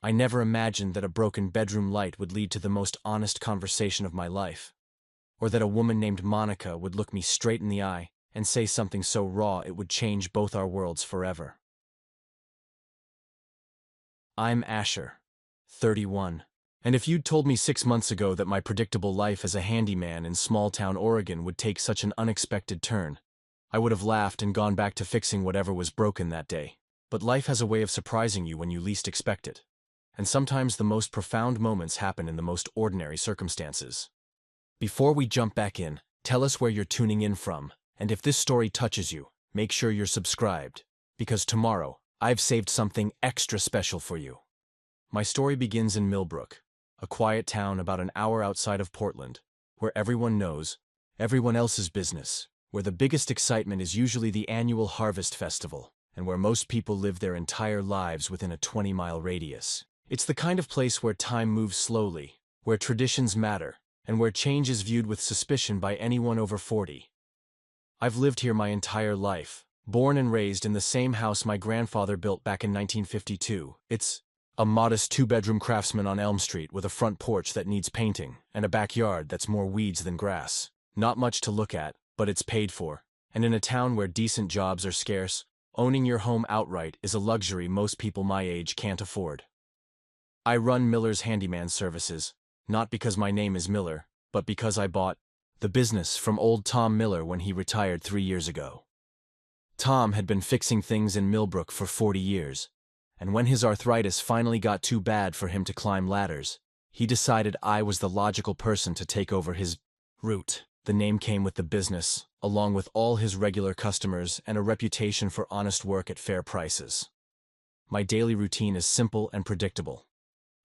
I never imagined that a broken bedroom light would lead to the most honest conversation of my life, or that a woman named Monica would look me straight in the eye and say something so raw it would change both our worlds forever. I'm Asher, 31. And if you'd told me 6 months ago that my predictable life as a handyman in small-town Oregon would take such an unexpected turn, I would have laughed and gone back to fixing whatever was broken that day. But life has a way of surprising you when you least expect it. And sometimes the most profound moments happen in the most ordinary circumstances. Before we jump back in, tell us where you're tuning in from, and if this story touches you, make sure you're subscribed, because tomorrow, I've saved something extra special for you. My story begins in Millbrook, a quiet town about an hour outside of Portland, where everyone knows everyone else's business, where the biggest excitement is usually the annual Harvest Festival, and where most people live their entire lives within a 20-mile radius. It's the kind of place where time moves slowly, where traditions matter, and where change is viewed with suspicion by anyone over 40. I've lived here my entire life, born and raised in the same house my grandfather built back in 1952. It's a modest 2-bedroom Craftsman on Elm Street with a front porch that needs painting and a backyard that's more weeds than grass. Not much to look at, but it's paid for. And in a town where decent jobs are scarce, owning your home outright is a luxury most people my age can't afford. I run Miller's Handyman Services, not because my name is Miller, but because I bought the business from old Tom Miller when he retired 3 years ago. Tom had been fixing things in Millbrook for 40 years, and when his arthritis finally got too bad for him to climb ladders, he decided I was the logical person to take over his route. The name came with the business, along with all his regular customers and a reputation for honest work at fair prices. My daily routine is simple and predictable.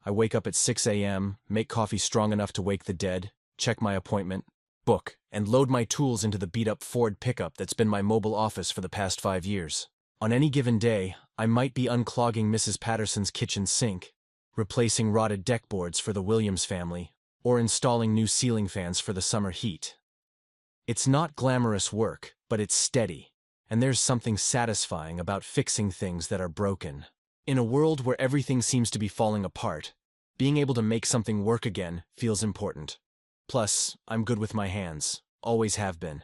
I wake up at 6 a.m., make coffee strong enough to wake the dead, check my appointment, book, and load my tools into the beat-up Ford pickup that's been my mobile office for the past 5 years. On any given day, I might be unclogging Mrs. Patterson's kitchen sink, replacing rotted deck boards for the Williams family, or installing new ceiling fans for the summer heat. It's not glamorous work, but it's steady, and there's something satisfying about fixing things that are broken. In a world where everything seems to be falling apart, being able to make something work again feels important. Plus, I'm good with my hands, always have been.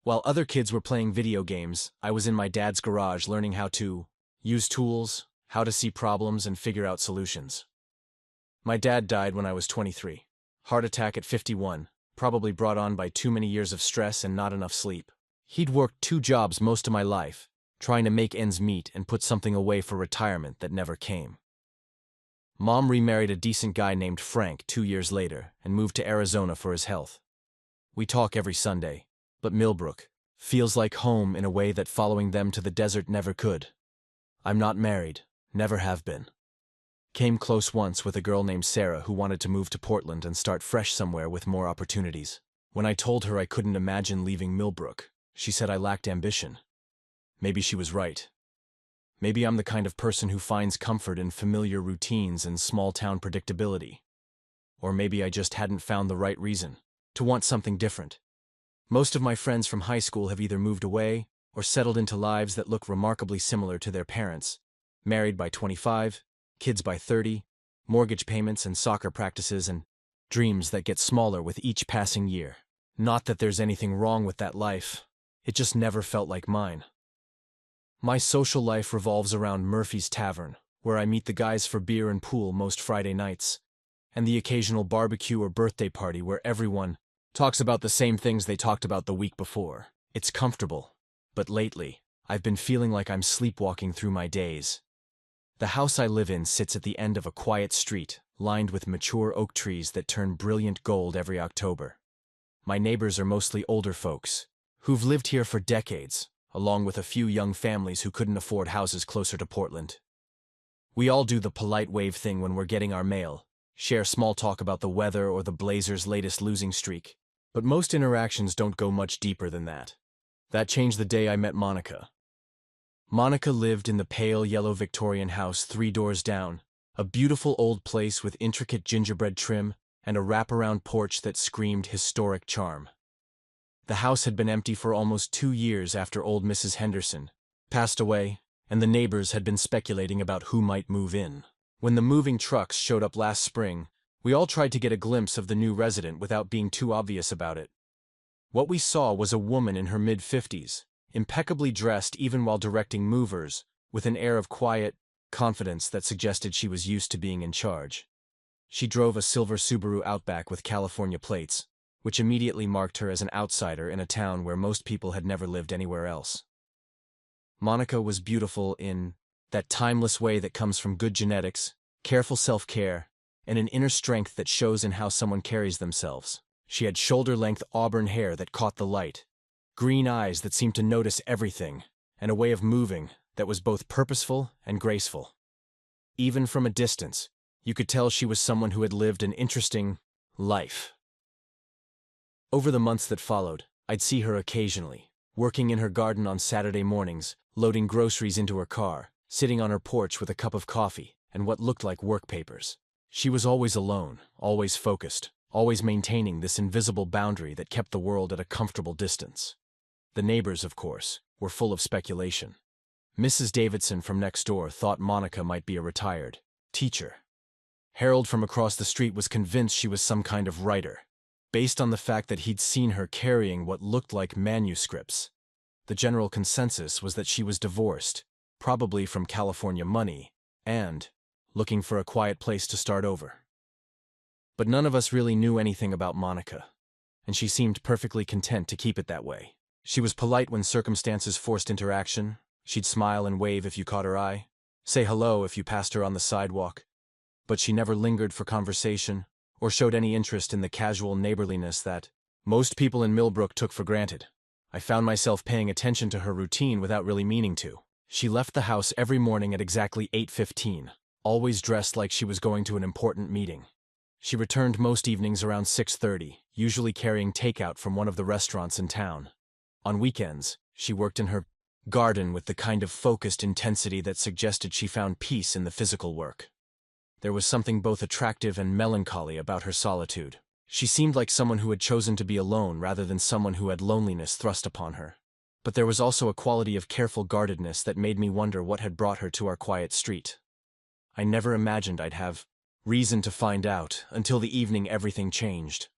While other kids were playing video games, I was in my dad's garage learning how to use tools, how to see problems, and figure out solutions. My dad died when I was 23. Heart attack at 51, probably brought on by too many years of stress and not enough sleep. He'd worked 2 jobs most of my life, trying to make ends meet and put something away for retirement that never came. Mom remarried a decent guy named Frank 2 years later and moved to Arizona for his health. We talk every Sunday, but Millbrook feels like home in a way that following them to the desert never could. I'm not married, never have been. Came close once with a girl named Sarah who wanted to move to Portland and start fresh somewhere with more opportunities. When I told her I couldn't imagine leaving Millbrook, she said I lacked ambition. Maybe she was right. Maybe I'm the kind of person who finds comfort in familiar routines and small-town predictability. Or maybe I just hadn't found the right reason to want something different. Most of my friends from high school have either moved away or settled into lives that look remarkably similar to their parents. Married by 25, kids by 30, mortgage payments and soccer practices, and dreams that get smaller with each passing year. Not that there's anything wrong with that life. It just never felt like mine. My social life revolves around Murphy's Tavern, where I meet the guys for beer and pool most Friday nights, and the occasional barbecue or birthday party where everyone talks about the same things they talked about the week before. It's comfortable, but lately, I've been feeling like I'm sleepwalking through my days. The house I live in sits at the end of a quiet street, lined with mature oak trees that turn brilliant gold every October. My neighbors are mostly older folks, who've lived here for decades, along with a few young families who couldn't afford houses closer to Portland. We all do the polite wave thing when we're getting our mail, share small talk about the weather or the Blazers' latest losing streak, but most interactions don't go much deeper than that. That changed the day I met Monica. Monica lived in the pale yellow Victorian house 3 doors down, a beautiful old place with intricate gingerbread trim and a wraparound porch that screamed historic charm. The house had been empty for almost 2 years after old Mrs. Henderson passed away, and the neighbors had been speculating about who might move in. When the moving trucks showed up last spring, we all tried to get a glimpse of the new resident without being too obvious about it. What we saw was a woman in her mid-50s, impeccably dressed even while directing movers, with an air of quiet confidence that suggested she was used to being in charge. She drove a silver Subaru Outback with California plates, which immediately marked her as an outsider in a town where most people had never lived anywhere else. Monica was beautiful in that timeless way that comes from good genetics, careful self-care, and an inner strength that shows in how someone carries themselves. She had shoulder-length auburn hair that caught the light, green eyes that seemed to notice everything, and a way of moving that was both purposeful and graceful. Even from a distance, you could tell she was someone who had lived an interesting life. Over the months that followed, I'd see her occasionally, working in her garden on Saturday mornings, loading groceries into her car, sitting on her porch with a cup of coffee and what looked like work papers. She was always alone, always focused, always maintaining this invisible boundary that kept the world at a comfortable distance. The neighbors, of course, were full of speculation. Mrs. Davidson from next door thought Monica might be a retired teacher. Harold from across the street was convinced she was some kind of writer, based on the fact that he'd seen her carrying what looked like manuscripts. The general consensus was that she was divorced, probably from California money, and looking for a quiet place to start over. But none of us really knew anything about Monica, and she seemed perfectly content to keep it that way. She was polite when circumstances forced interaction. She'd smile and wave if you caught her eye, say hello if you passed her on the sidewalk, but she never lingered for conversation or showed any interest in the casual neighborliness that most people in Millbrook took for granted. I found myself paying attention to her routine without really meaning to. She left the house every morning at exactly 8:15, always dressed like she was going to an important meeting. She returned most evenings around 6:30, usually carrying takeout from one of the restaurants in town. On weekends, she worked in her garden with the kind of focused intensity that suggested she found peace in the physical work. There was something both attractive and melancholy about her solitude. She seemed like someone who had chosen to be alone rather than someone who had loneliness thrust upon her. But there was also a quality of careful guardedness that made me wonder what had brought her to our quiet street. I never imagined I'd have reason to find out until the evening everything changed.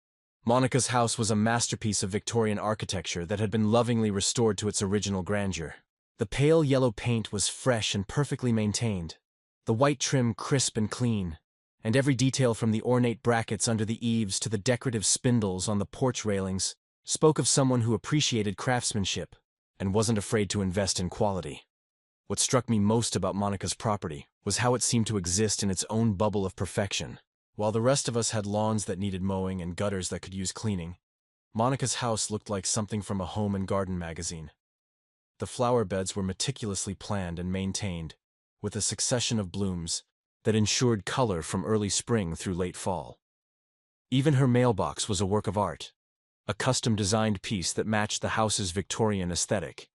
Monica's house was a masterpiece of Victorian architecture that had been lovingly restored to its original grandeur. The pale yellow paint was fresh and perfectly maintained, the white trim crisp and clean, and every detail from the ornate brackets under the eaves to the decorative spindles on the porch railings spoke of someone who appreciated craftsmanship and wasn't afraid to invest in quality. What struck me most about Monica's property was how it seemed to exist in its own bubble of perfection. While the rest of us had lawns that needed mowing and gutters that could use cleaning, Monica's house looked like something from a home and garden magazine. The flower beds were meticulously planned and maintained, with a succession of blooms that ensured color from early spring through late fall. Even her mailbox was a work of art, a custom-designed piece that matched the house's Victorian aesthetic.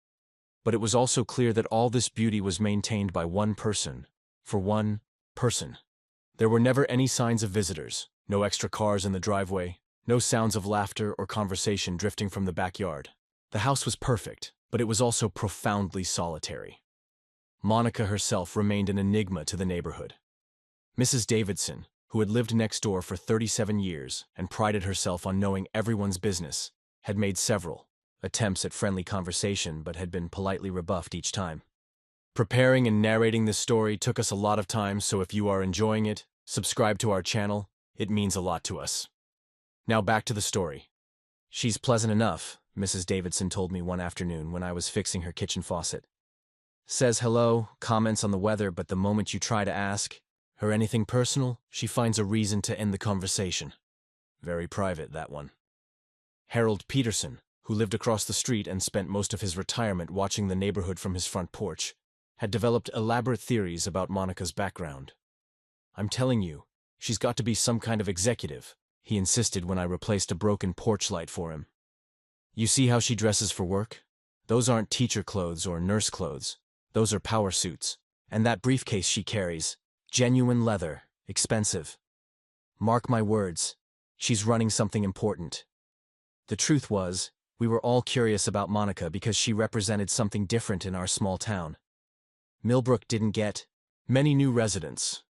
But it was also clear that all this beauty was maintained by one person, for one person. There were never any signs of visitors, no extra cars in the driveway, no sounds of laughter or conversation drifting from the backyard. The house was perfect, but it was also profoundly solitary. Monica herself remained an enigma to the neighborhood. Mrs. Davidson, who had lived next door for 37 years and prided herself on knowing everyone's business, had made several attempts at friendly conversation but had been politely rebuffed each time. Preparing and narrating this story took us a lot of time, so if you are enjoying it, subscribe to our channel. It means a lot to us. Now back to the story. "She's pleasant enough," Mrs. Davidson told me one afternoon when I was fixing her kitchen faucet. "Says hello, comments on the weather, but the moment you try to ask her anything personal, she finds a reason to end the conversation. Very private, that one." Harold Peterson, who lived across the street and spent most of his retirement watching the neighborhood from his front porch, had developed elaborate theories about Monica's background. "I'm telling you, she's got to be some kind of executive," he insisted when I replaced a broken porch light for him. "You see how she dresses for work? Those aren't teacher clothes or nurse clothes. Those are power suits. And that briefcase she carries, genuine leather, expensive. Mark my words, she's running something important." The truth was, we were all curious about Monica because she represented something different in our small town. Millbrook didn't get many new residents,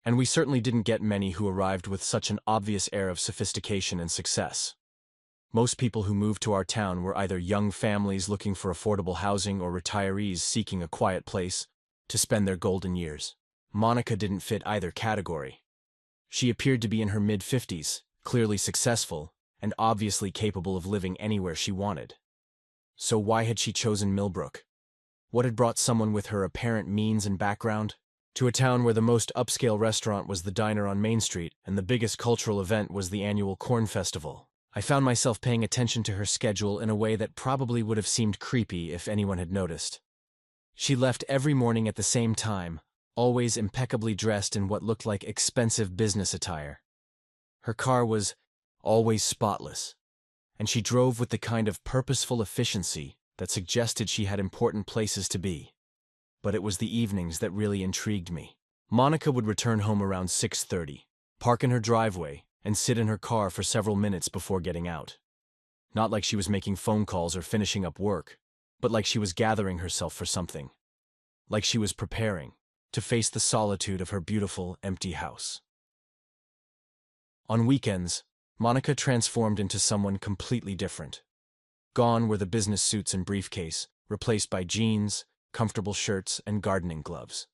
And we certainly didn't get many who arrived with such an obvious air of sophistication and success. Most people who moved to our town were either young families looking for affordable housing or retirees seeking a quiet place to spend their golden years. Monica didn't fit either category. She appeared to be in her mid-50s, clearly successful, and obviously capable of living anywhere she wanted. So why had she chosen Millbrook? What had brought someone with her apparent means and background to a town where the most upscale restaurant was the diner on Main Street and the biggest cultural event was the annual Corn Festival? I found myself paying attention to her schedule in a way that probably would have seemed creepy if anyone had noticed. She left every morning at the same time, always impeccably dressed in what looked like expensive business attire. Her car was always spotless, and she drove with the kind of purposeful efficiency that suggested she had important places to be. But it was the evenings that really intrigued me. Monica would return home around 6:30, park in her driveway, and sit in her car for several minutes before getting out. Not like she was making phone calls or finishing up work, but like she was gathering herself for something. Like she was preparing to face the solitude of her beautiful, empty house. On weekends, Monica transformed into someone completely different. Gone were the business suits and briefcase, replaced by jeans, comfortable shirts, and gardening gloves.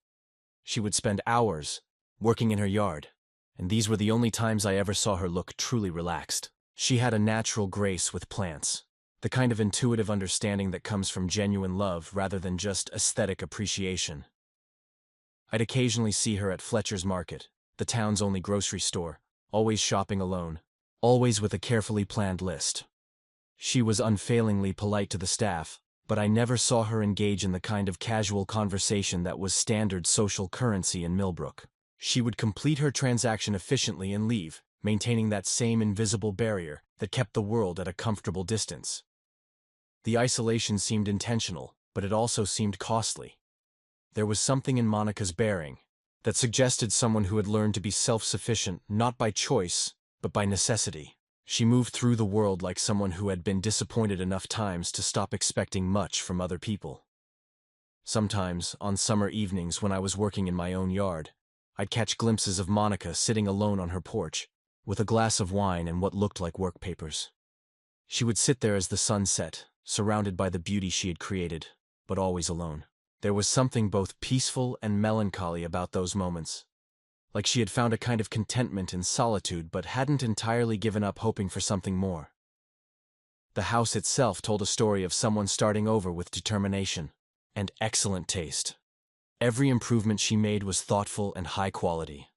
She would spend hours working in her yard, and these were the only times I ever saw her look truly relaxed. She had a natural grace with plants, the kind of intuitive understanding that comes from genuine love rather than just aesthetic appreciation. I'd occasionally see her at Fletcher's Market, the town's only grocery store, always shopping alone, always with a carefully planned list. She was unfailingly polite to the staff, but I never saw her engage in the kind of casual conversation that was standard social currency in Millbrook. She would complete her transaction efficiently and leave, maintaining that same invisible barrier that kept the world at a comfortable distance. The isolation seemed intentional, but it also seemed costly. There was something in Monica's bearing that suggested someone who had learned to be self-sufficient not by choice, but by necessity. She moved through the world like someone who had been disappointed enough times to stop expecting much from other people. Sometimes, on summer evenings when I was working in my own yard, I'd catch glimpses of Monica sitting alone on her porch, with a glass of wine and what looked like work papers. She would sit there as the sun set, surrounded by the beauty she had created, but always alone. There was something both peaceful and melancholy about those moments, like she had found a kind of contentment in solitude but hadn't entirely given up hoping for something more. The house itself told a story of someone starting over with determination and excellent taste. Every improvement she made was thoughtful and high quality.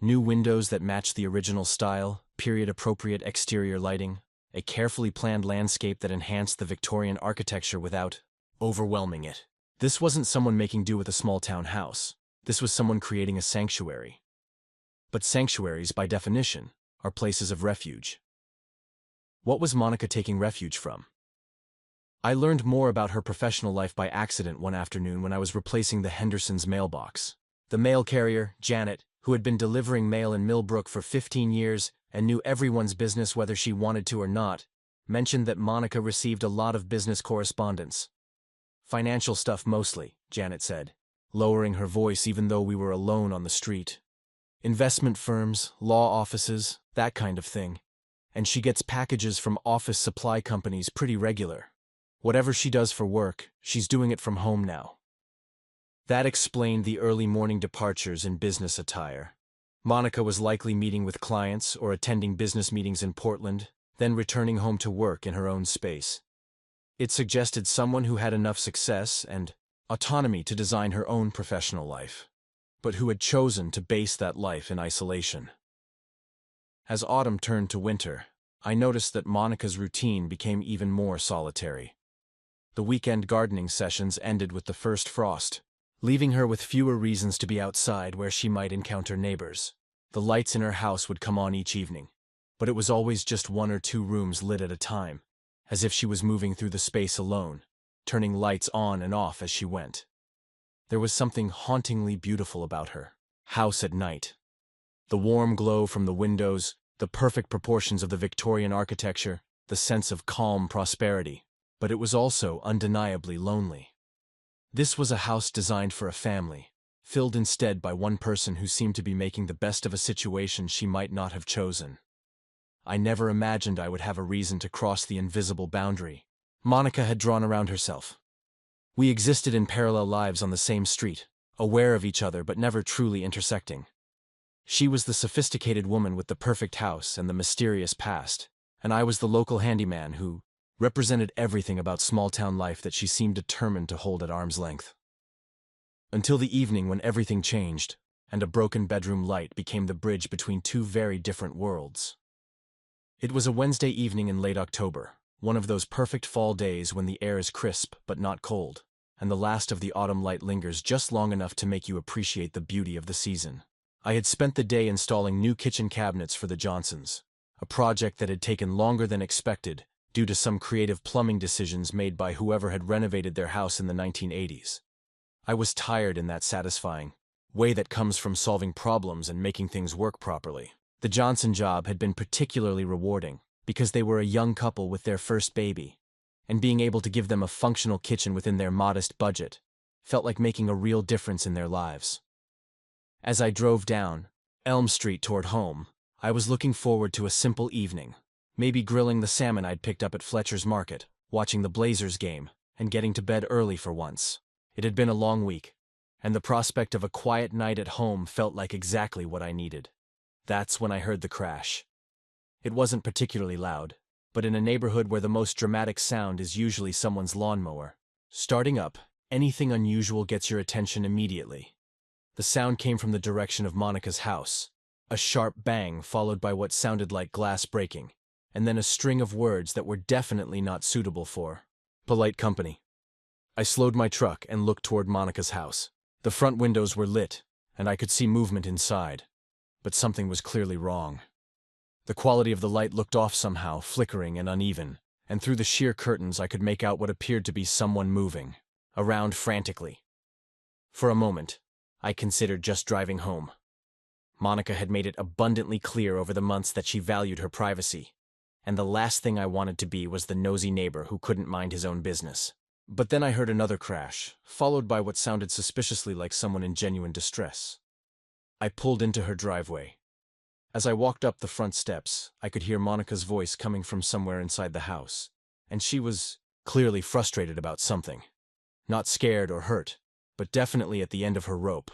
New windows that matched the original style, period-appropriate exterior lighting, a carefully planned landscape that enhanced the Victorian architecture without overwhelming it. This wasn't someone making do with a small-town house. This was someone creating a sanctuary. But sanctuaries, by definition, are places of refuge. What was Monica taking refuge from? I learned more about her professional life by accident one afternoon when I was replacing the Hendersons' mailbox. The mail carrier, Janet, who had been delivering mail in Millbrook for 15 years and knew everyone's business whether she wanted to or not, mentioned that Monica received a lot of business correspondence. Financial stuff mostly, Janet said, lowering her voice even though we were alone on the street. Investment firms, law offices, that kind of thing. And she gets packages from office supply companies pretty regular. Whatever she does for work, she's doing it from home now. That explained the early morning departures in business attire. Monica was likely meeting with clients or attending business meetings in Portland, then returning home to work in her own space. It suggested someone who had enough success and autonomy to design her own professional life, but who had chosen to base that life in isolation. As autumn turned to winter, I noticed that Monica's routine became even more solitary. The weekend gardening sessions ended with the first frost, leaving her with fewer reasons to be outside where she might encounter neighbors. The lights in her house would come on each evening, but it was always just 1 or 2 rooms lit at a time, as if she was moving through the space alone, turning lights on and off as she went. There was something hauntingly beautiful about her house at night. The warm glow from the windows, the perfect proportions of the Victorian architecture, the sense of calm prosperity. But it was also undeniably lonely. This was a house designed for a family, filled instead by one person who seemed to be making the best of a situation she might not have chosen. I never imagined I would have a reason to cross the invisible boundary Monica had drawn around herself. We existed in parallel lives on the same street, aware of each other but never truly intersecting. She was the sophisticated woman with the perfect house and the mysterious past, and I was the local handyman who represented everything about small-town life that she seemed determined to hold at arm's length. Until the evening when everything changed, and a broken bedroom light became the bridge between two very different worlds. It was a Wednesday evening in late October, one of those perfect fall days when the air is crisp but not cold, and the last of the autumn light lingers just long enough to make you appreciate the beauty of the season. I had spent the day installing new kitchen cabinets for the Johnsons, a project that had taken longer than expected due to some creative plumbing decisions made by whoever had renovated their house in the 1980s. I was tired in that satisfying way that comes from solving problems and making things work properly. The Johnson job had been particularly rewarding because they were a young couple with their first baby, and being able to give them a functional kitchen within their modest budget felt like making a real difference in their lives. As I drove down Elm Street toward home, I was looking forward to a simple evening, maybe grilling the salmon I'd picked up at Fletcher's Market, watching the Blazers game, and getting to bed early for once. It had been a long week, and the prospect of a quiet night at home felt like exactly what I needed. That's when I heard the crash. It wasn't particularly loud, but in a neighborhood where the most dramatic sound is usually someone's lawnmower starting up, anything unusual gets your attention immediately. The sound came from the direction of Monica's house, a sharp bang followed by what sounded like glass breaking, and then a string of words that were definitely not suitable for polite company. I slowed my truck and looked toward Monica's house. The front windows were lit, and I could see movement inside, but something was clearly wrong. The quality of the light looked off somehow, flickering and uneven, and through the sheer curtains I could make out what appeared to be someone moving around frantically. For a moment, I considered just driving home. Monica had made it abundantly clear over the months that she valued her privacy, and the last thing I wanted to be was the nosy neighbor who couldn't mind his own business. But then I heard another crash, followed by what sounded suspiciously like someone in genuine distress. I pulled into her driveway. As I walked up the front steps, I could hear Monica's voice coming from somewhere inside the house, and she was clearly frustrated about something. Not scared or hurt, but definitely at the end of her rope.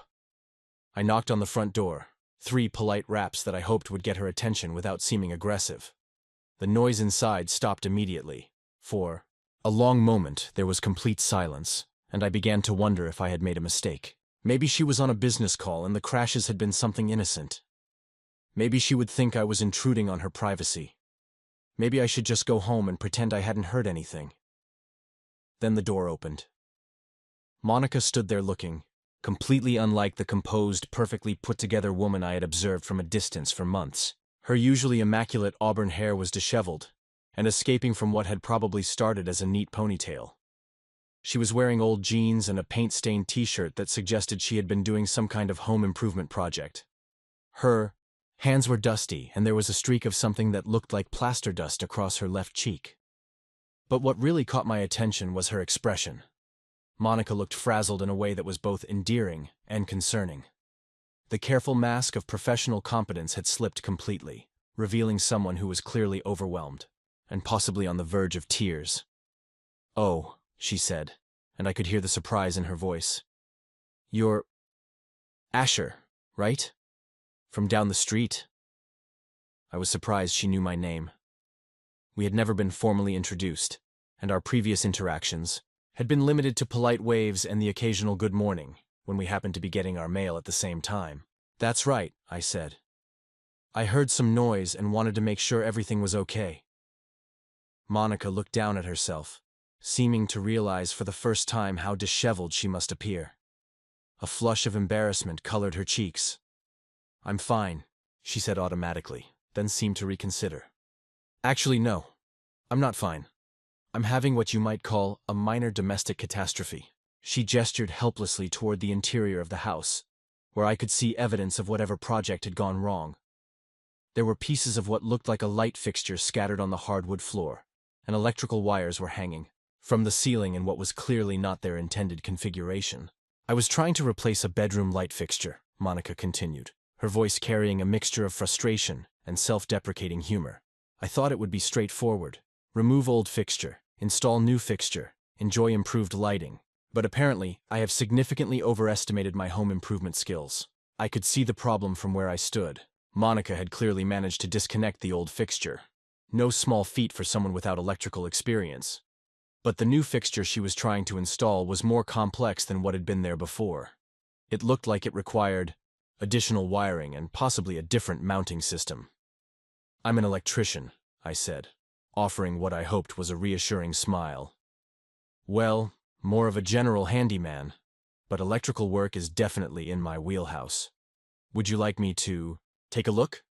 I knocked on the front door, 3 polite raps that I hoped would get her attention without seeming aggressive. The noise inside stopped immediately. For a long moment there was complete silence, and I began to wonder if I had made a mistake. Maybe she was on a business call and the crashes had been something innocent. Maybe she would think I was intruding on her privacy. Maybe I should just go home and pretend I hadn't heard anything. Then the door opened. Monica stood there looking, completely unlike the composed, perfectly put-together woman I had observed from a distance for months. Her usually immaculate auburn hair was disheveled, and escaping from what had probably started as a neat ponytail. She was wearing old jeans and a paint-stained t-shirt that suggested she had been doing some kind of home improvement project. Her hands were dusty, and there was a streak of something that looked like plaster dust across her left cheek. But what really caught my attention was her expression. Monica looked frazzled in a way that was both endearing and concerning. The careful mask of professional competence had slipped completely, revealing someone who was clearly overwhelmed, and possibly on the verge of tears. "Oh," she said, and I could hear the surprise in her voice. "You're Asher, right? From down the street?" I was surprised she knew my name. We had never been formally introduced, and our previous interactions had been limited to polite waves and the occasional good morning, when we happened to be getting our mail at the same time. "That's right," I said. "I heard some noise and wanted to make sure everything was okay." Monica looked down at herself, seeming to realize for the first time how disheveled she must appear. A flush of embarrassment colored her cheeks. "I'm fine," she said automatically, then seemed to reconsider. "Actually, no, I'm not fine. I'm having what you might call a minor domestic catastrophe." She gestured helplessly toward the interior of the house, where I could see evidence of whatever project had gone wrong. There were pieces of what looked like a light fixture scattered on the hardwood floor, and electrical wires were hanging from the ceiling in what was clearly not their intended configuration. I was trying to replace a bedroom light fixture, Monica continued, her voice carrying a mixture of frustration and self-deprecating humor. I thought it would be straightforward. Remove old fixture, install new fixture, enjoy improved lighting. But apparently, I have significantly overestimated my home improvement skills. I could see the problem from where I stood. Monica had clearly managed to disconnect the old fixture. No small feat for someone without electrical experience. But the new fixture she was trying to install was more complex than what had been there before. It looked like it required additional wiring and possibly a different mounting system. "I'm an electrician," I said, offering what I hoped was a reassuring smile. "Well, more of a general handyman, but electrical work is definitely in my wheelhouse. Would you like me to take a look?"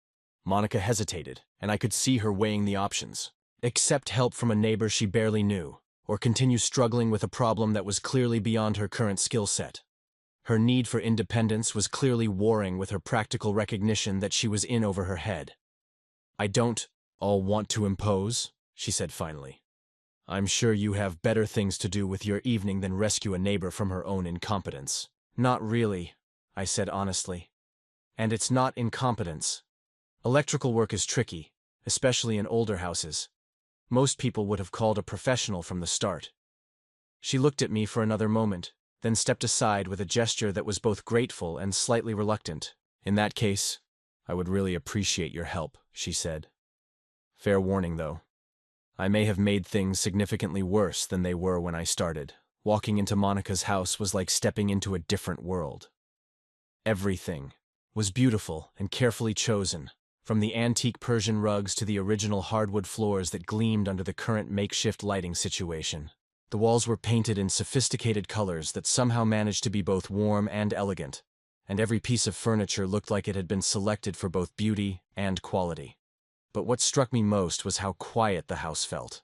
Monica hesitated, and I could see her weighing the options. Accept help from a neighbor she barely knew, or continue struggling with a problem that was clearly beyond her current skill set. Her need for independence was clearly warring with her practical recognition that she was in over her head. "I don't all want to impose," she said finally. "I'm sure you have better things to do with your evening than rescue a neighbor from her own incompetence." "Not really," I said honestly. "And it's not incompetence. Electrical work is tricky, especially in older houses. Most people would have called a professional from the start." She looked at me for another moment, then stepped aside with a gesture that was both grateful and slightly reluctant. "In that case, I would really appreciate your help," she said. "Fair warning, though. I may have made things significantly worse than they were when I started. Walking into Monica's house was like stepping into a different world. Everything was beautiful and carefully chosen, from the antique Persian rugs to the original hardwood floors that gleamed under the current makeshift lighting situation. The walls were painted in sophisticated colors that somehow managed to be both warm and elegant, and every piece of furniture looked like it had been selected for both beauty and quality. But what struck me most was how quiet the house felt.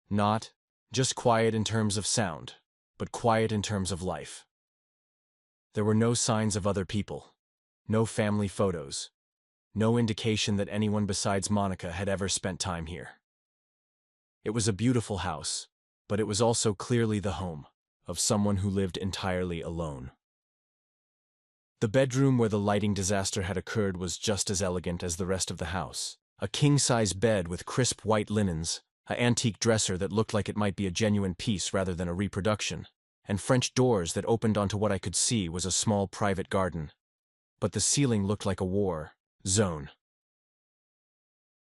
Not just quiet in terms of sound, but quiet in terms of life. There were no signs of other people, no family photos, no indication that anyone besides Monica had ever spent time here. It was a beautiful house, but it was also clearly the home of someone who lived entirely alone. The bedroom where the lighting disaster had occurred was just as elegant as the rest of the house. A king-size bed with crisp white linens, an antique dresser that looked like it might be a genuine piece rather than a reproduction, and French doors that opened onto what I could see was a small private garden. But the ceiling looked like a war zone.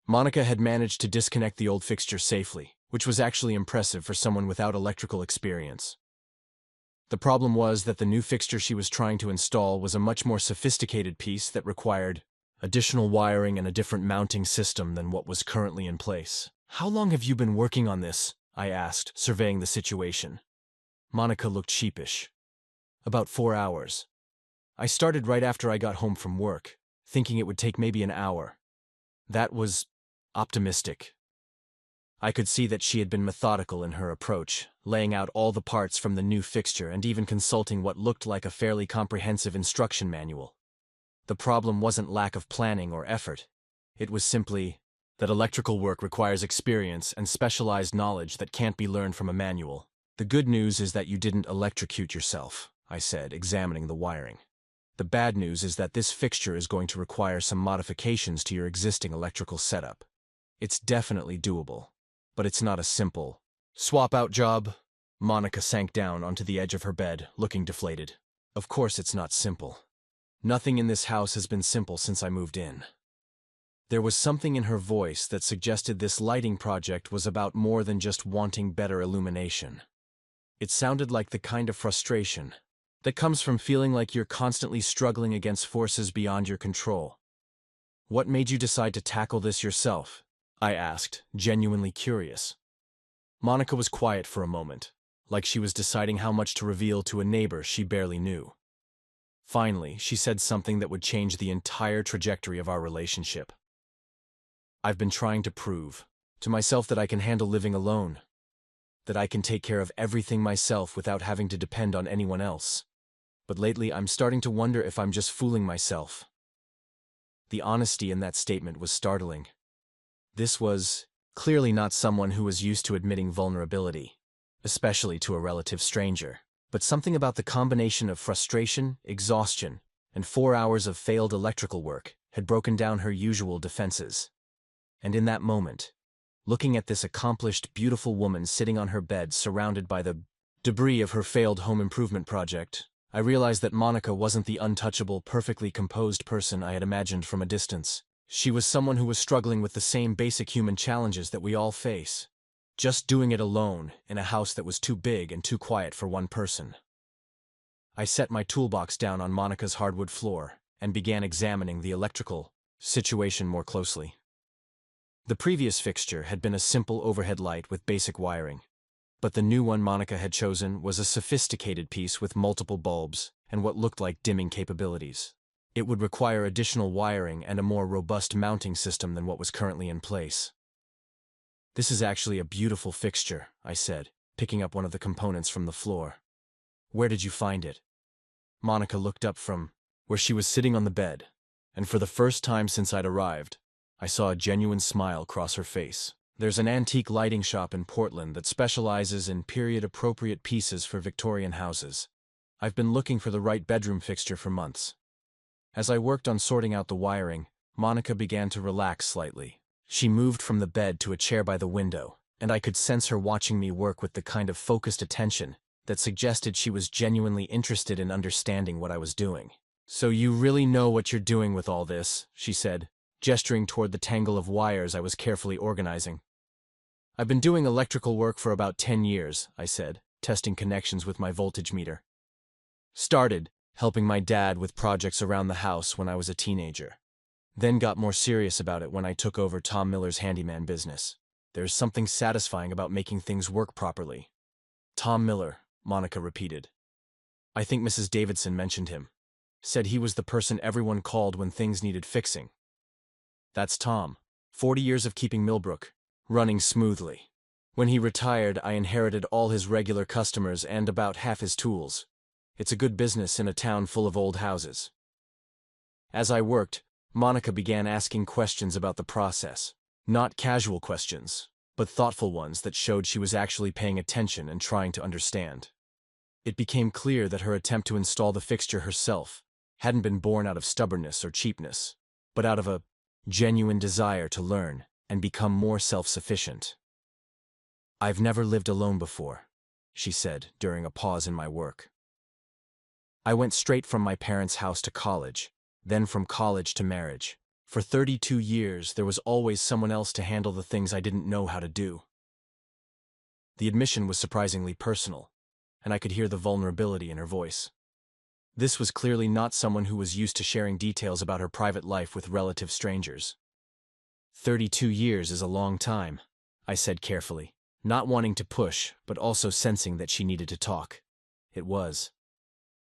Monica had managed to disconnect the old fixture safely, which was actually impressive for someone without electrical experience. The problem was that the new fixture she was trying to install was a much more sophisticated piece that required additional wiring and a different mounting system than what was currently in place. "How long have you been working on this?" I asked, surveying the situation. Monica looked sheepish. "About 4 hours. I started right after I got home from work, thinking it would take maybe an hour." That was optimistic. I could see that she had been methodical in her approach, laying out all the parts from the new fixture and even consulting what looked like a fairly comprehensive instruction manual. The problem wasn't lack of planning or effort. It was simply that electrical work requires experience and specialized knowledge that can't be learned from a manual. "The good news is that you didn't electrocute yourself," I said, examining the wiring. "The bad news is that this fixture is going to require some modifications to your existing electrical setup. It's definitely doable, but it's not a simple swap-out job." Monica sank down onto the edge of her bed, looking deflated. "Of course it's not simple. Nothing in this house has been simple since I moved in." There was something in her voice that suggested this lighting project was about more than just wanting better illumination. It sounded like the kind of frustration that comes from feeling like you're constantly struggling against forces beyond your control. "What made you decide to tackle this yourself?" I asked, genuinely curious. Monica was quiet for a moment, like she was deciding how much to reveal to a neighbor she barely knew. Finally, she said something that would change the entire trajectory of our relationship. "I've been trying to prove to myself that I can handle living alone, that I can take care of everything myself without having to depend on anyone else. But lately I'm starting to wonder if I'm just fooling myself." The honesty in that statement was startling. This was clearly not someone who was used to admitting vulnerability, especially to a relative stranger. But something about the combination of frustration, exhaustion, and 4 hours of failed electrical work had broken down her usual defenses. And in that moment, looking at this accomplished, beautiful woman sitting on her bed surrounded by the debris of her failed home improvement project, I realized that Monica wasn't the untouchable, perfectly composed person I had imagined from a distance. She was someone who was struggling with the same basic human challenges that we all face, just doing it alone in a house that was too big and too quiet for one person. I set my toolbox down on Monica's hardwood floor and began examining the electrical situation more closely. The previous fixture had been a simple overhead light with basic wiring, but the new one Monica had chosen was a sophisticated piece with multiple bulbs and what looked like dimming capabilities. It would require additional wiring and a more robust mounting system than what was currently in place. "This is actually a beautiful fixture," I said, picking up one of the components from the floor. "Where did you find it?" Monica looked up from where she was sitting on the bed, and for the first time since I'd arrived, I saw a genuine smile cross her face. "There's an antique lighting shop in Portland that specializes in period-appropriate pieces for Victorian houses. I've been looking for the right bedroom fixture for months." As I worked on sorting out the wiring, Monica began to relax slightly. She moved from the bed to a chair by the window, and I could sense her watching me work with the kind of focused attention that suggested she was genuinely interested in understanding what I was doing. "So you really know what you're doing with all this," she said, gesturing toward the tangle of wires I was carefully organizing. "I've been doing electrical work for about 10 years, I said, testing connections with my voltage meter. "Started helping my dad with projects around the house when I was a teenager. Then got more serious about it when I took over Tom Miller's handyman business. There's something satisfying about making things work properly." "Tom Miller," Monica repeated. "I think Mrs. Davidson mentioned him. Said he was the person everyone called when things needed fixing." "That's Tom. 40 years of keeping Millbrook running smoothly. When he retired, I inherited all his regular customers and about half his tools. It's a good business in a town full of old houses." As I worked, Monica began asking questions about the process. Not casual questions, but thoughtful ones that showed she was actually paying attention and trying to understand. It became clear that her attempt to install the fixture herself hadn't been born out of stubbornness or cheapness, but out of a genuine desire to learn and become more self-sufficient. "I've never lived alone before," she said during a pause in my work. "I went straight from my parents' house to college, then from college to marriage. For 32 years, there was always someone else to handle the things I didn't know how to do." The admission was surprisingly personal, and I could hear the vulnerability in her voice. This was clearly not someone who was used to sharing details about her private life with relative strangers. 32 years is a long time," I said carefully, not wanting to push, but also sensing that she needed to talk. It was.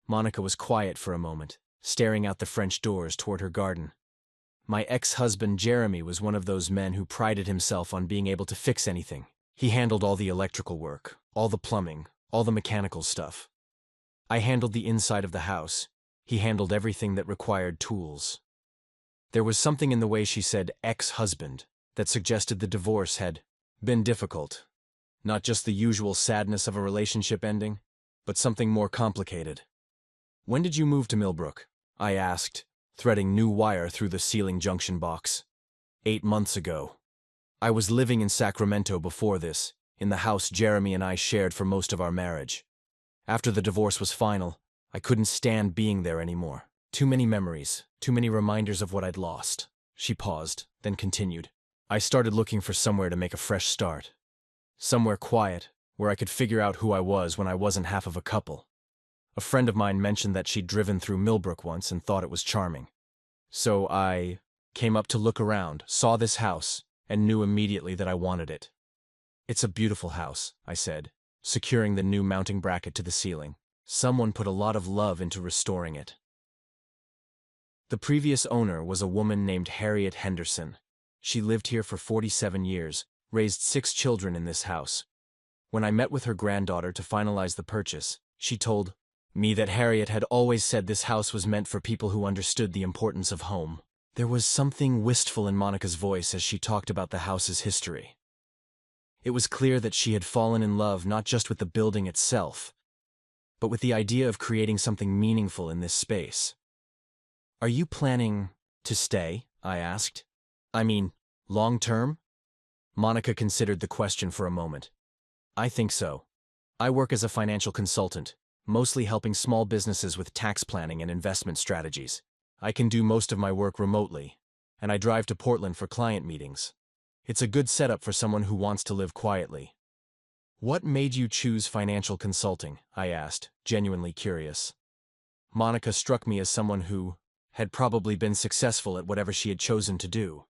Monica was quiet for a moment, staring out the French doors toward her garden. "My ex-husband Jeremy was one of those men who prided himself on being able to fix anything. He handled all the electrical work, all the plumbing, all the mechanical stuff. I handled the inside of the house. He handled everything that required tools." There was something in the way she said ex-husband that suggested the divorce had been difficult. Not just the usual sadness of a relationship ending, but something more complicated. "When did you move to Millbrook?" I asked, threading new wire through the ceiling junction box. 8 months ago. I was living in Sacramento before this, in the house Jeremy and I shared for most of our marriage. After the divorce was final, I couldn't stand being there anymore. Too many memories, too many reminders of what I'd lost." She paused, then continued. "I started looking for somewhere to make a fresh start. Somewhere quiet, where I could figure out who I was when I wasn't half of a couple. A friend of mine mentioned that she'd driven through Millbrook once and thought it was charming. So I came up to look around, saw this house, and knew immediately that I wanted it." "It's a beautiful house," I said, securing the new mounting bracket to the ceiling. "Someone put a lot of love into restoring it." The previous owner was a woman named Harriet Henderson. She lived here for 47 years, raised 6 children in this house. When I met with her granddaughter to finalize the purchase, she told me that Harriet had always said this house was meant for people who understood the importance of home. There was something wistful in Monica's voice as she talked about the house's history. It was clear that she had fallen in love not just with the building itself, but with the idea of creating something meaningful in this space. "Are you planning to stay?" I asked. "I mean, long term?" Monica considered the question for a moment. "I think so. I work as a financial consultant, mostly helping small businesses with tax planning and investment strategies. I can do most of my work remotely, and I drive to Portland for client meetings. It's a good setup for someone who wants to live quietly." "What made you choose financial consulting?" I asked, genuinely curious. Monica struck me as someone who had probably been successful at whatever she had chosen to do,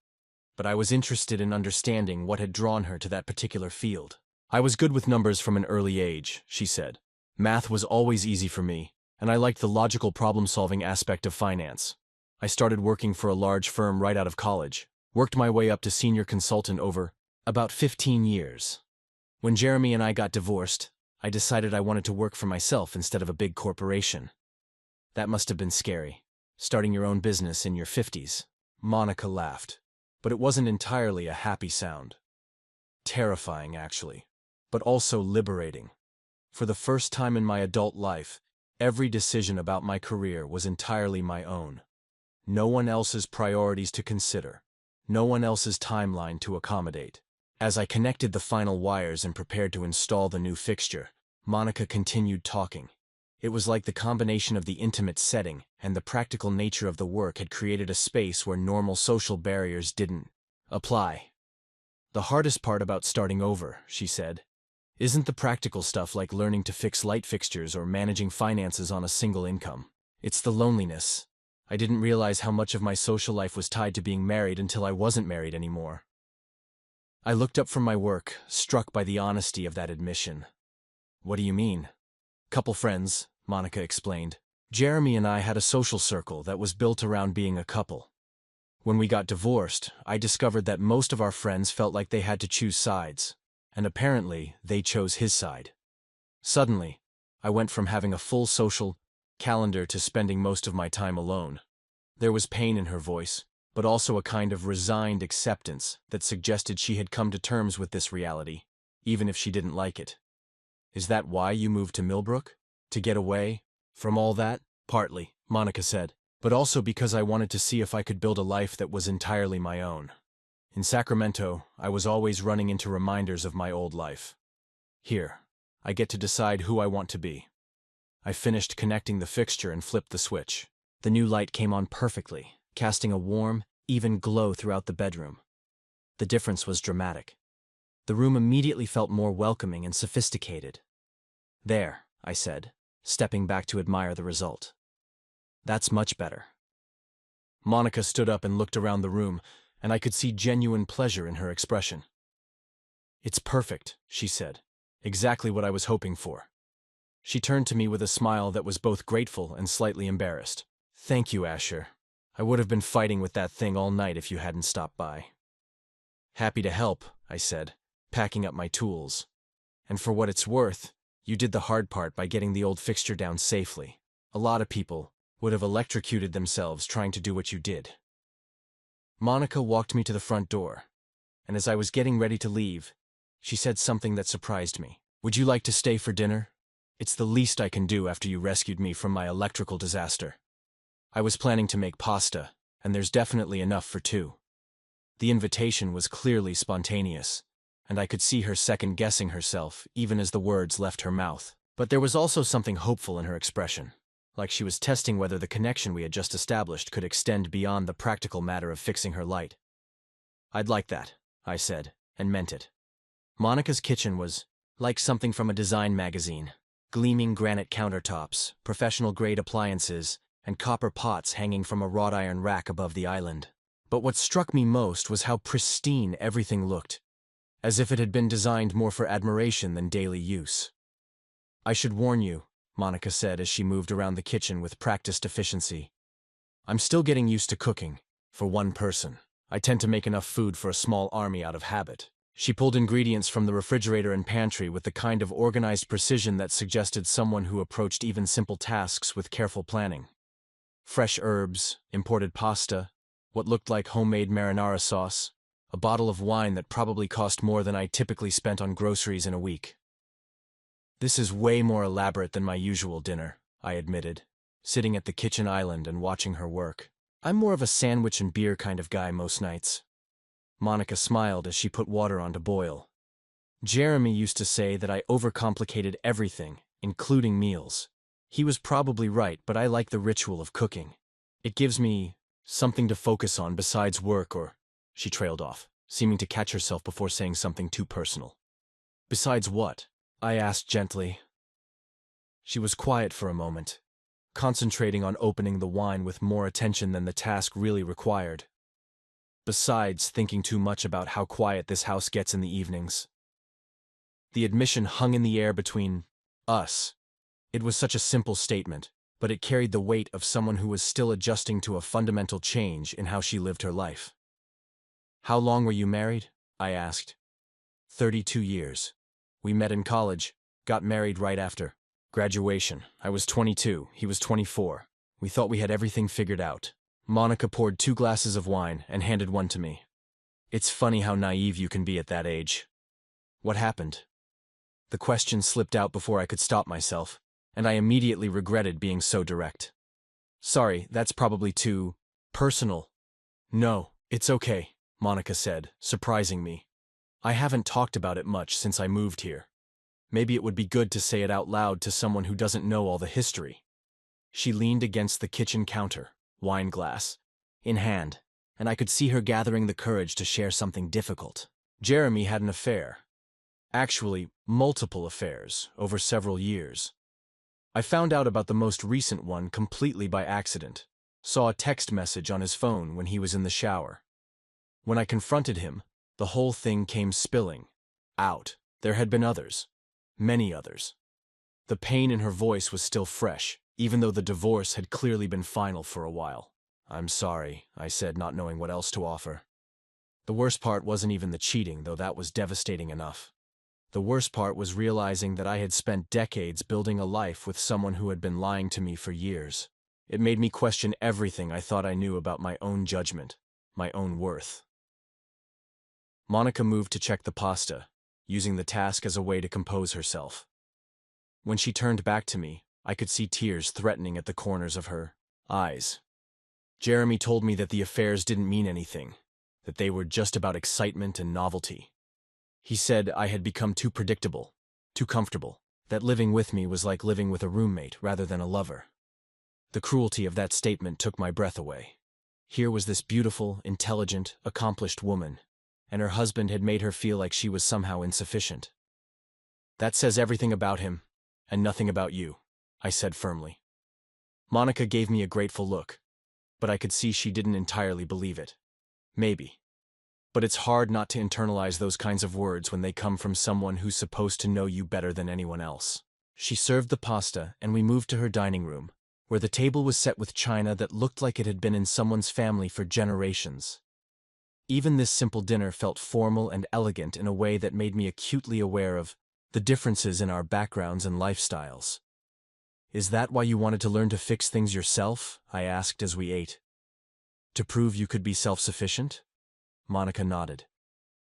but I was interested in understanding what had drawn her to that particular field. "I was good with numbers from an early age," she said. "Math was always easy for me, and I liked the logical problem-solving aspect of finance. I started working for a large firm right out of college, worked my way up to senior consultant over about 15 years. When Jeremy and I got divorced, I decided I wanted to work for myself instead of a big corporation. That must have been scary, starting your own business in your 50s. Monica laughed, but it wasn't entirely a happy sound. Terrifying, actually, but also liberating. For the first time in my adult life, every decision about my career was entirely my own. No one else's priorities to consider, no one else's timeline to accommodate. As I connected the final wires and prepared to install the new fixture, Monica continued talking. It was like the combination of the intimate setting and the practical nature of the work had created a space where normal social barriers didn't apply. "The hardest part about starting over," she said, "isn't the practical stuff like learning to fix light fixtures or managing finances on a single income. It's the loneliness. I didn't realize how much of my social life was tied to being married until I wasn't married anymore." I looked up from my work, struck by the honesty of that admission. "What do you mean?" "Couple friends," Monica explained. "Jeremy and I had a social circle that was built around being a couple. When we got divorced, I discovered that most of our friends felt like they had to choose sides, and apparently they chose his side. Suddenly, I went from having a full social calendar to spending most of my time alone." There was pain in her voice, but also a kind of resigned acceptance that suggested she had come to terms with this reality, even if she didn't like it. "Is that why you moved to Millbrook? To get away from all that?" "Partly," Monica said, "but also because I wanted to see if I could build a life that was entirely my own. In Sacramento, I was always running into reminders of my old life. Here, I get to decide who I want to be." I finished connecting the fixture and flipped the switch. The new light came on perfectly, casting a warm, even glow throughout the bedroom. The difference was dramatic. The room immediately felt more welcoming and sophisticated. "There," I said, stepping back to admire the result. "That's much better." Monica stood up and looked around the room, and I could see genuine pleasure in her expression. "It's perfect," she said. "Exactly what I was hoping for." She turned to me with a smile that was both grateful and slightly embarrassed. "Thank you, Asher. I would have been fighting with that thing all night if you hadn't stopped by." "Happy to help," I said, packing up my tools. "And for what it's worth, you did the hard part by getting the old fixture down safely. A lot of people would have electrocuted themselves trying to do what you did." Monica walked me to the front door, and as I was getting ready to leave, she said something that surprised me. "Would you like to stay for dinner? It's the least I can do after you rescued me from my electrical disaster. I was planning to make pasta, and there's definitely enough for two." The invitation was clearly spontaneous, and I could see her second-guessing herself even as the words left her mouth. But there was also something hopeful in her expression, like she was testing whether the connection we had just established could extend beyond the practical matter of fixing her light. "I'd like that," I said, and meant it. Monica's kitchen was like something from a design magazine. Gleaming granite countertops, professional-grade appliances, and copper pots hanging from a wrought iron rack above the island. But what struck me most was how pristine everything looked, as if it had been designed more for admiration than daily use. "I should warn you," Monica said as she moved around the kitchen with practiced efficiency. "I'm still getting used to cooking, for one person. I tend to make enough food for a small army out of habit." She pulled ingredients from the refrigerator and pantry with the kind of organized precision that suggested someone who approached even simple tasks with careful planning. Fresh herbs, imported pasta, what looked like homemade marinara sauce, a bottle of wine that probably cost more than I typically spent on groceries in a week. This is way more elaborate than my usual dinner, I admitted, sitting at the kitchen island and watching her work. I'm more of a sandwich and beer kind of guy most nights. Monica smiled as she put water on to boil. Jeremy used to say that I overcomplicated everything, including meals. He was probably right, but I like the ritual of cooking. It gives me something to focus on besides work or... She trailed off, seeming to catch herself before saying something too personal. Besides what? I asked gently. She was quiet for a moment, concentrating on opening the wine with more attention than the task really required. Besides thinking too much about how quiet this house gets in the evenings. The admission hung in the air between us. It was such a simple statement, but it carried the weight of someone who was still adjusting to a fundamental change in how she lived her life. How long were you married? I asked. 32 years. We met in college, got married right after graduation. I was 22, he was 24. We thought we had everything figured out. Monica poured 2 glasses of wine and handed one to me. It's funny how naive you can be at that age. What happened? The question slipped out before I could stop myself, and I immediately regretted being so direct. Sorry, that's probably too personal. No, it's okay, Monica said, surprising me. I haven't talked about it much since I moved here. Maybe it would be good to say it out loud to someone who doesn't know all the history. She leaned against the kitchen counter, wine glass in hand, and I could see her gathering the courage to share something difficult. Jeremy had an affair. Actually, multiple affairs, over several years. I found out about the most recent one completely by accident. Saw a text message on his phone when he was in the shower. When I confronted him, the whole thing came spilling out. There had been others. Many others. The pain in her voice was still fresh, even though the divorce had clearly been final for a while. I'm sorry, I said, not knowing what else to offer. The worst part wasn't even the cheating, though that was devastating enough. The worst part was realizing that I had spent decades building a life with someone who had been lying to me for years. It made me question everything I thought I knew about my own judgment, my own worth. Monica moved to check the pasta, using the task as a way to compose herself. When she turned back to me, I could see tears threatening at the corners of her eyes. Jeremy told me that the affairs didn't mean anything, that they were just about excitement and novelty. He said I had become too predictable, too comfortable, that living with me was like living with a roommate rather than a lover. The cruelty of that statement took my breath away. Here was this beautiful, intelligent, accomplished woman, and her husband had made her feel like she was somehow insufficient. That says everything about him, and nothing about you, I said firmly. Monica gave me a grateful look, but I could see she didn't entirely believe it. Maybe. But it's hard not to internalize those kinds of words when they come from someone who's supposed to know you better than anyone else. She served the pasta, and we moved to her dining room, where the table was set with china that looked like it had been in someone's family for generations. Even this simple dinner felt formal and elegant in a way that made me acutely aware of the differences in our backgrounds and lifestyles. Is that why you wanted to learn to fix things yourself? I asked as we ate. To prove you could be self-sufficient? Monica nodded.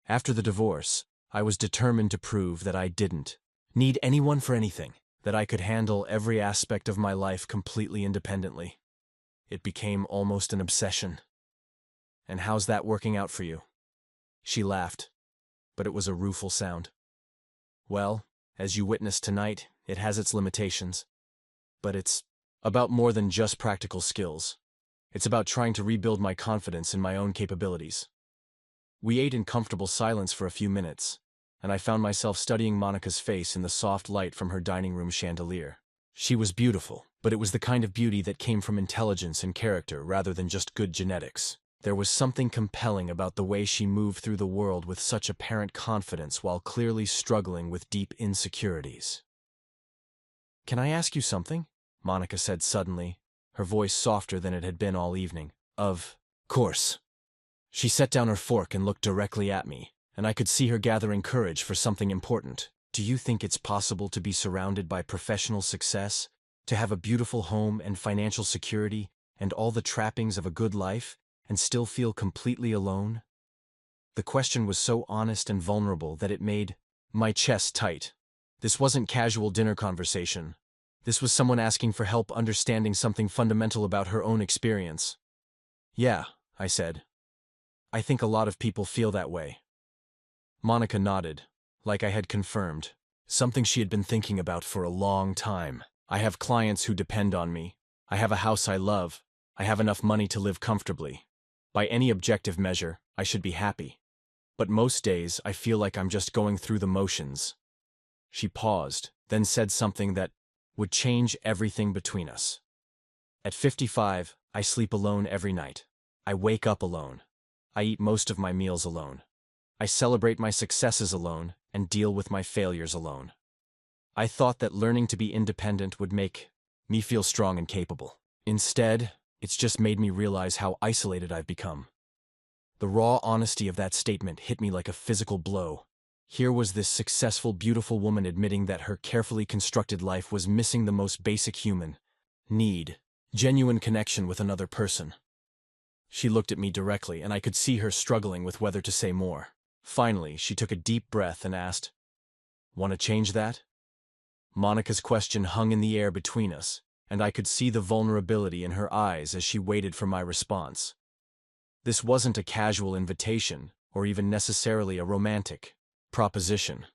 After the divorce, I was determined to prove that I didn't need anyone for anything, that I could handle every aspect of my life completely independently. It became almost an obsession. And how's that working out for you? She laughed, but it was a rueful sound. Well, as you witnessed tonight, it has its limitations. But it's about more than just practical skills. It's about trying to rebuild my confidence in my own capabilities. We ate in comfortable silence for a few minutes, and I found myself studying Monica's face in the soft light from her dining room chandelier. She was beautiful, but it was the kind of beauty that came from intelligence and character rather than just good genetics. There was something compelling about the way she moved through the world with such apparent confidence while clearly struggling with deep insecurities. "Can I ask you something?" Monica said suddenly, her voice softer than it had been all evening. "Of course." She set down her fork and looked directly at me, and I could see her gathering courage for something important. "Do you think it's possible to be surrounded by professional success, to have a beautiful home and financial security, and all the trappings of a good life, and still feel completely alone?" The question was so honest and vulnerable that it made my chest tight. This wasn't casual dinner conversation. This was someone asking for help understanding something fundamental about her own experience. Yeah, I said. I think a lot of people feel that way. Monica nodded, like I had confirmed. Something she had been thinking about for a long time. I have clients who depend on me. I have a house I love. I have enough money to live comfortably. By any objective measure, I should be happy. But most days, I feel like I'm just going through the motions. She paused, then said something that would change everything between us. At 55, I sleep alone every night. I wake up alone. I eat most of my meals alone. I celebrate my successes alone and deal with my failures alone. I thought that learning to be independent would make me feel strong and capable. Instead, it's just made me realize how isolated I've become. The raw honesty of that statement hit me like a physical blow. Here was this successful, beautiful woman admitting that her carefully constructed life was missing the most basic human need, genuine connection with another person. She looked at me directly, and I could see her struggling with whether to say more. Finally, she took a deep breath and asked, "Want to change that?" Monica's question hung in the air between us, and I could see the vulnerability in her eyes as she waited for my response. This wasn't a casual invitation, or even necessarily a romantic proposition.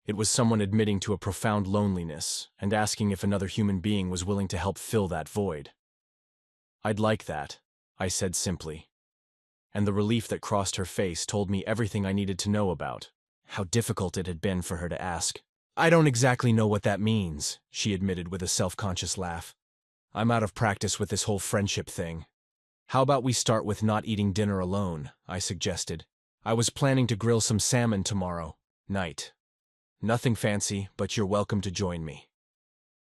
It was someone admitting to a profound loneliness and asking if another human being was willing to help fill that void. "I'd like that," I said simply. And the relief that crossed her face told me everything I needed to know about how difficult it had been for her to ask. "I don't exactly know what that means," she admitted with a self-conscious laugh. "I'm out of practice with this whole friendship thing." "How about we start with not eating dinner alone?" I suggested. "I was planning to grill some salmon tomorrow night. Nothing fancy, but you're welcome to join me."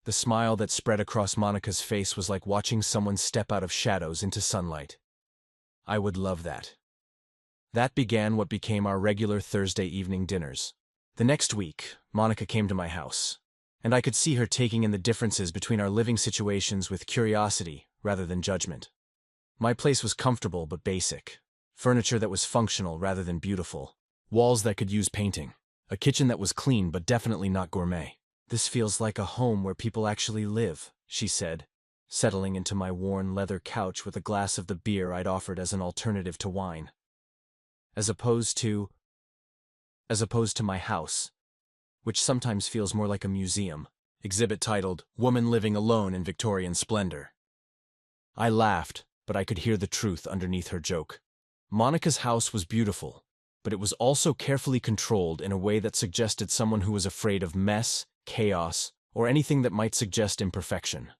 The smile that spread across Monica's face was like watching someone step out of shadows into sunlight. "I would love that." That began what became our regular Thursday evening dinners. The next week, Monica came to my house, and I could see her taking in the differences between our living situations with curiosity rather than judgment. My place was comfortable but basic, furniture that was functional rather than beautiful, walls that could use painting, a kitchen that was clean but definitely not gourmet. "This feels like a home where people actually live," she said, settling into my worn leather couch with a glass of the beer I'd offered as an alternative to wine. As opposed to my house, which sometimes feels more like a museum. Exhibit titled, "Woman Living Alone in Victorian Splendor." I laughed, but I could hear the truth underneath her joke. Monica's house was beautiful, but it was also carefully controlled in a way that suggested someone who was afraid of mess, chaos, or anything that might suggest imperfection.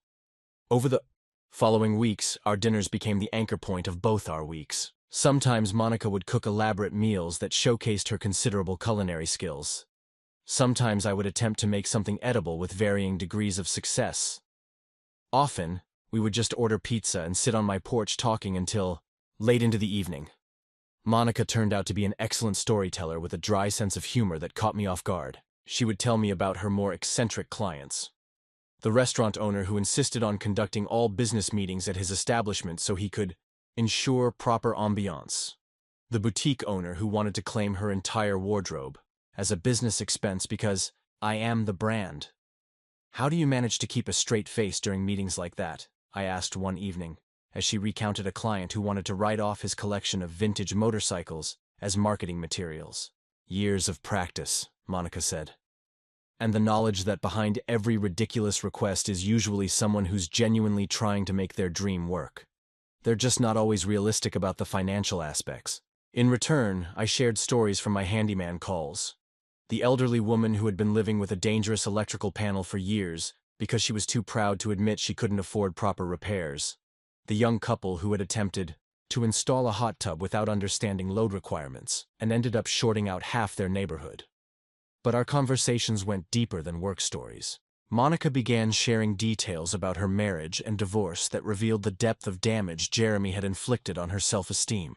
Over the following weeks, our dinners became the anchor point of both our weeks. Sometimes Monica would cook elaborate meals that showcased her considerable culinary skills. Sometimes I would attempt to make something edible with varying degrees of success. Often, we would just order pizza and sit on my porch talking until late into the evening. Monica turned out to be an excellent storyteller with a dry sense of humor that caught me off guard. She would tell me about her more eccentric clients. The restaurant owner who insisted on conducting all business meetings at his establishment so he could ensure proper ambiance. The boutique owner who wanted to claim her entire wardrobe as a business expense because I am the brand. "How do you manage to keep a straight face during meetings like that?" I asked one evening, as she recounted a client who wanted to write off his collection of vintage motorcycles as marketing materials. "Years of practice," Monica said. "And the knowledge that behind every ridiculous request is usually someone who's genuinely trying to make their dream work. They're just not always realistic about the financial aspects." In return, I shared stories from my handyman calls. The elderly woman who had been living with a dangerous electrical panel for years because she was too proud to admit she couldn't afford proper repairs. The young couple who had attempted to install a hot tub without understanding load requirements and ended up shorting out half their neighborhood. But our conversations went deeper than work stories. Monica began sharing details about her marriage and divorce that revealed the depth of damage Jeremy had inflicted on her self-esteem.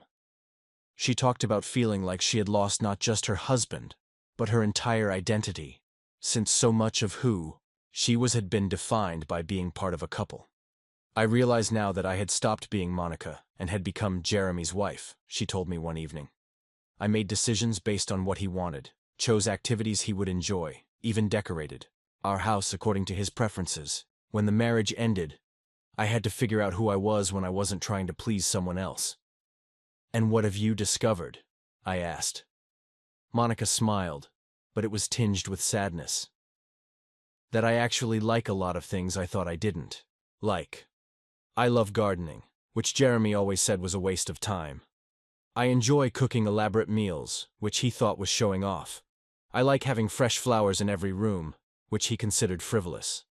She talked about feeling like she had lost not just her husband, but her entire identity, since so much of who she was had been defined by being part of a couple. "I realize now that I had stopped being Monica and had become Jeremy's wife," she told me one evening. "I made decisions based on what he wanted, chose activities he would enjoy, even decorated our house according to his preferences. When the marriage ended, I had to figure out who I was when I wasn't trying to please someone else. "And what have you discovered?" I asked. Monica smiled, but it was tinged with sadness. "That I actually like a lot of things I thought I didn't like. I love gardening, which Jeremy always said was a waste of time. I enjoy cooking elaborate meals, which he thought was showing off. I like having fresh flowers in every room, which he considered frivolous.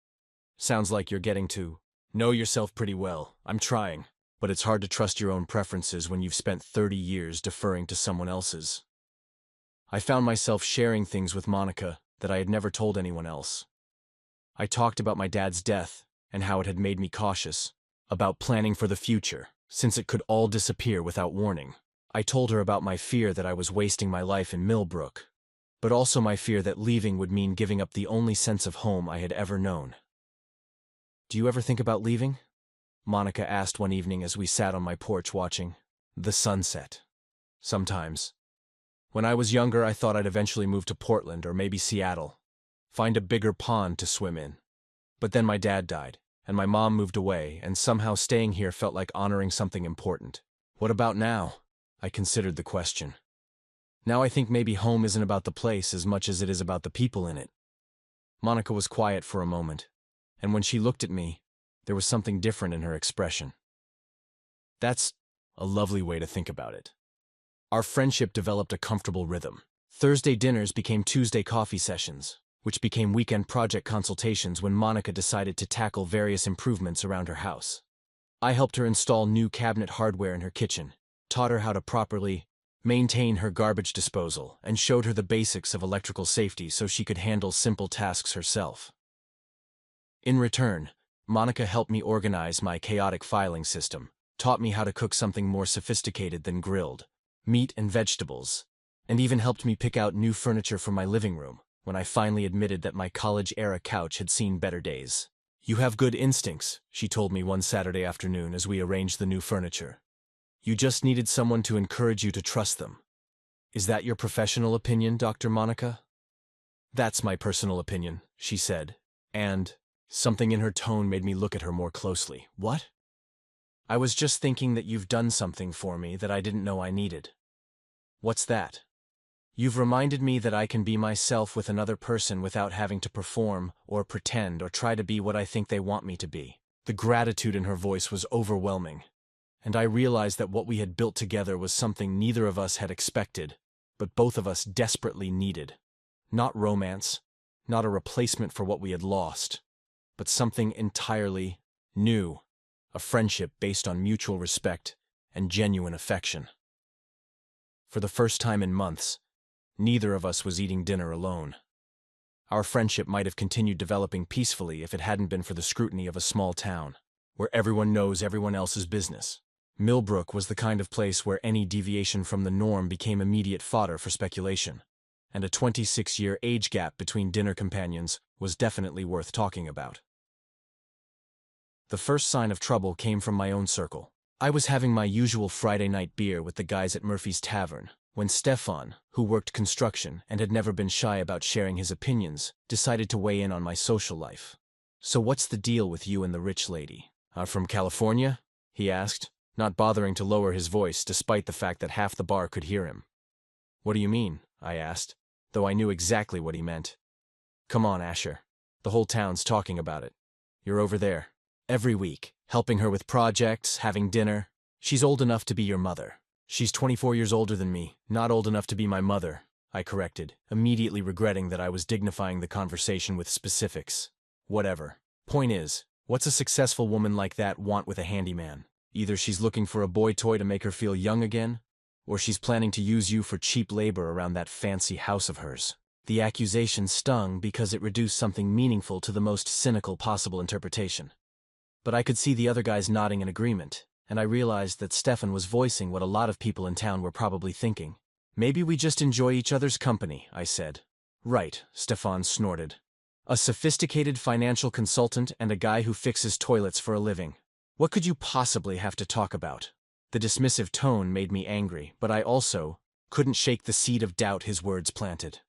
Sounds like you're getting to know yourself pretty well. I'm trying, but it's hard to trust your own preferences when you've spent 30 years deferring to someone else's." I found myself sharing things with Monica that I had never told anyone else. I talked about my dad's death and how it had made me cautious, about planning for the future, since it could all disappear without warning. I told her about my fear that I was wasting my life in Millbrook, but also my fear that leaving would mean giving up the only sense of home I had ever known. "Do you ever think about leaving?" Monica asked one evening as we sat on my porch watching the sunset. "Sometimes. When I was younger, I thought I'd eventually move to Portland or maybe Seattle, find a bigger pond to swim in. But then my dad died, and my mom moved away, and somehow staying here felt like honoring something important. What about now?" I considered the question. "Now I think maybe home isn't about the place as much as it is about the people in it." Monica was quiet for a moment, and when she looked at me, there was something different in her expression. "That's a lovely way to think about it." Our friendship developed a comfortable rhythm. Thursday dinners became Tuesday coffee sessions, which became weekend project consultations when Monica decided to tackle various improvements around her house. I helped her install new cabinet hardware in her kitchen, taught her how to properly maintain her garbage disposal, and showed her the basics of electrical safety so she could handle simple tasks herself. In return, Monica helped me organize my chaotic filing system, taught me how to cook something more sophisticated than grilled meat and vegetables, and even helped me pick out new furniture for my living room when I finally admitted that my college-era couch had seen better days. "You have good instincts," she told me one Saturday afternoon as we arranged the new furniture. "You just needed someone to encourage you to trust them." "Is that your professional opinion, Dr. Monica?" "That's my personal opinion," she said, and something in her tone made me look at her more closely. "What?" "I was just thinking that you've done something for me that I didn't know I needed." "What's that?" "You've reminded me that I can be myself with another person without having to perform or pretend or try to be what I think they want me to be." The gratitude in her voice was overwhelming, and I realized that what we had built together was something neither of us had expected, but both of us desperately needed. Not romance, not a replacement for what we had lost, but something entirely new, a friendship based on mutual respect and genuine affection. For the first time in months, neither of us was eating dinner alone. Our friendship might have continued developing peacefully if it hadn't been for the scrutiny of a small town, where everyone knows everyone else's business. Millbrook was the kind of place where any deviation from the norm became immediate fodder for speculation, and a 26-year age gap between dinner companions was definitely worth talking about. The first sign of trouble came from my own circle. I was having my usual Friday night beer with the guys at Murphy's Tavern, when Stefan, who worked construction and had never been shy about sharing his opinions, decided to weigh in on my social life. "So what's the deal with you and the rich lady? From California?" he asked, not bothering to lower his voice despite the fact that half the bar could hear him. "What do you mean?" I asked, though I knew exactly what he meant. "Come on, Asher. The whole town's talking about it. You're over there every week, helping her with projects, having dinner. She's old enough to be your mother." "She's 24 years older than me, not old enough to be my mother," I corrected, immediately regretting that I was dignifying the conversation with specifics. "Whatever. Point is, what's a successful woman like that want with a handyman? Either she's looking for a boy toy to make her feel young again, or she's planning to use you for cheap labor around that fancy house of hers." The accusation stung because it reduced something meaningful to the most cynical possible interpretation. But I could see the other guys nodding in agreement, and I realized that Stefan was voicing what a lot of people in town were probably thinking. "Maybe we just enjoy each other's company," I said. "Right," Stefan snorted. "A sophisticated financial consultant and a guy who fixes toilets for a living. What could you possibly have to talk about?" The dismissive tone made me angry, but I also couldn't shake the seed of doubt his words planted.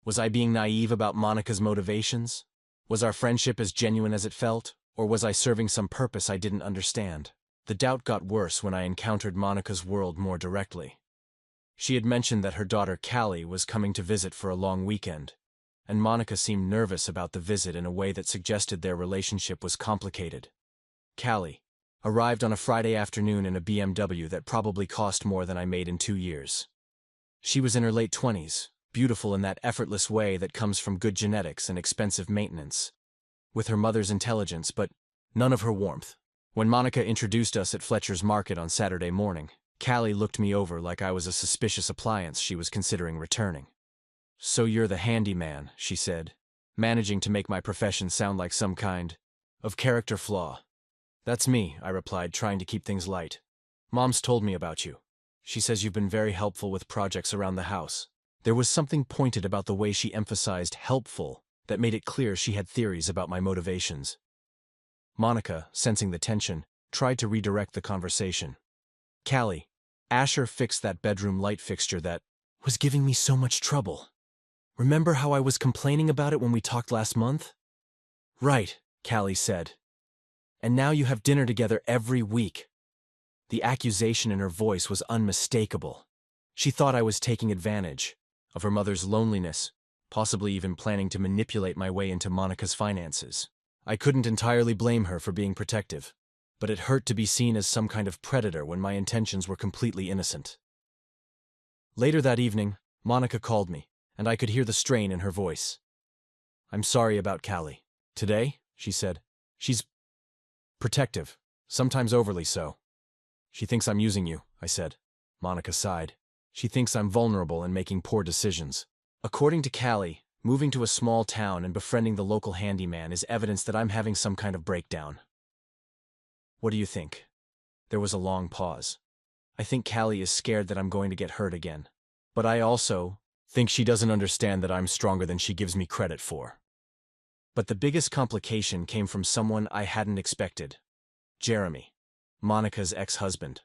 Was I being naive about Monica's motivations? Was our friendship as genuine as it felt, or was I serving some purpose I didn't understand? The doubt got worse when I encountered Monica's world more directly. She had mentioned that her daughter Callie was coming to visit for a long weekend, and Monica seemed nervous about the visit in a way that suggested their relationship was complicated. Callie arrived on a Friday afternoon in a BMW that probably cost more than I made in 2 years. She was in her late 20s, beautiful in that effortless way that comes from good genetics and expensive maintenance, with her mother's intelligence but none of her warmth. When Monica introduced us at Fletcher's Market on Saturday morning, Callie looked me over like I was a suspicious appliance she was considering returning. "So you're the handyman," she said, managing to make my profession sound like some kind of character flaw. "That's me," I replied, trying to keep things light. "Mom's told me about you. She says you've been very helpful with projects around the house." There was something pointed about the way she emphasized helpful that made it clear she had theories about my motivations. Monica, sensing the tension, tried to redirect the conversation. "Callie, Asher fixed that bedroom light fixture that was giving me so much trouble. Remember how I was complaining about it when we talked last month?" "Right," Callie said. "And now you have dinner together every week." The accusation in her voice was unmistakable. She thought I was taking advantage of her mother's loneliness, possibly even planning to manipulate my way into Monica's finances. I couldn't entirely blame her for being protective, but it hurt to be seen as some kind of predator when my intentions were completely innocent. Later that evening, Monica called me, and I could hear the strain in her voice. "I'm sorry about Callie. Today," she said, "she's protective, sometimes overly so." "She thinks I'm using you," I said. Monica sighed. "She thinks I'm vulnerable and making poor decisions." According to Callie, moving to a small town and befriending the local handyman is evidence that I'm having some kind of breakdown. "What do you think?" There was a long pause. "I think Callie is scared that I'm going to get hurt again. But I also think she doesn't understand that I'm stronger than she gives me credit for." But the biggest complication came from someone I hadn't expected. Jeremy, Monica's ex-husband.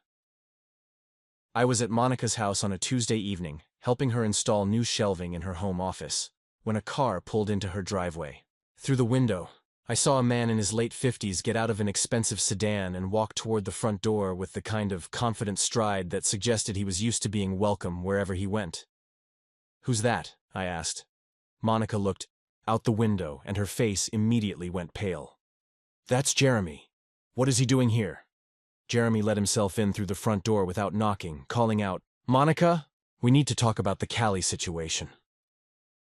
I was at Monica's house on a Tuesday evening, helping her install new shelving in her home office, when a car pulled into her driveway. Through the window, I saw a man in his late 50s get out of an expensive sedan and walk toward the front door with the kind of confident stride that suggested he was used to being welcome wherever he went. "Who's that?" I asked. Monica looked out the window and her face immediately went pale. "That's Jeremy. What is he doing here?" Jeremy let himself in through the front door without knocking, calling out, "Monica, we need to talk about the Callie situation."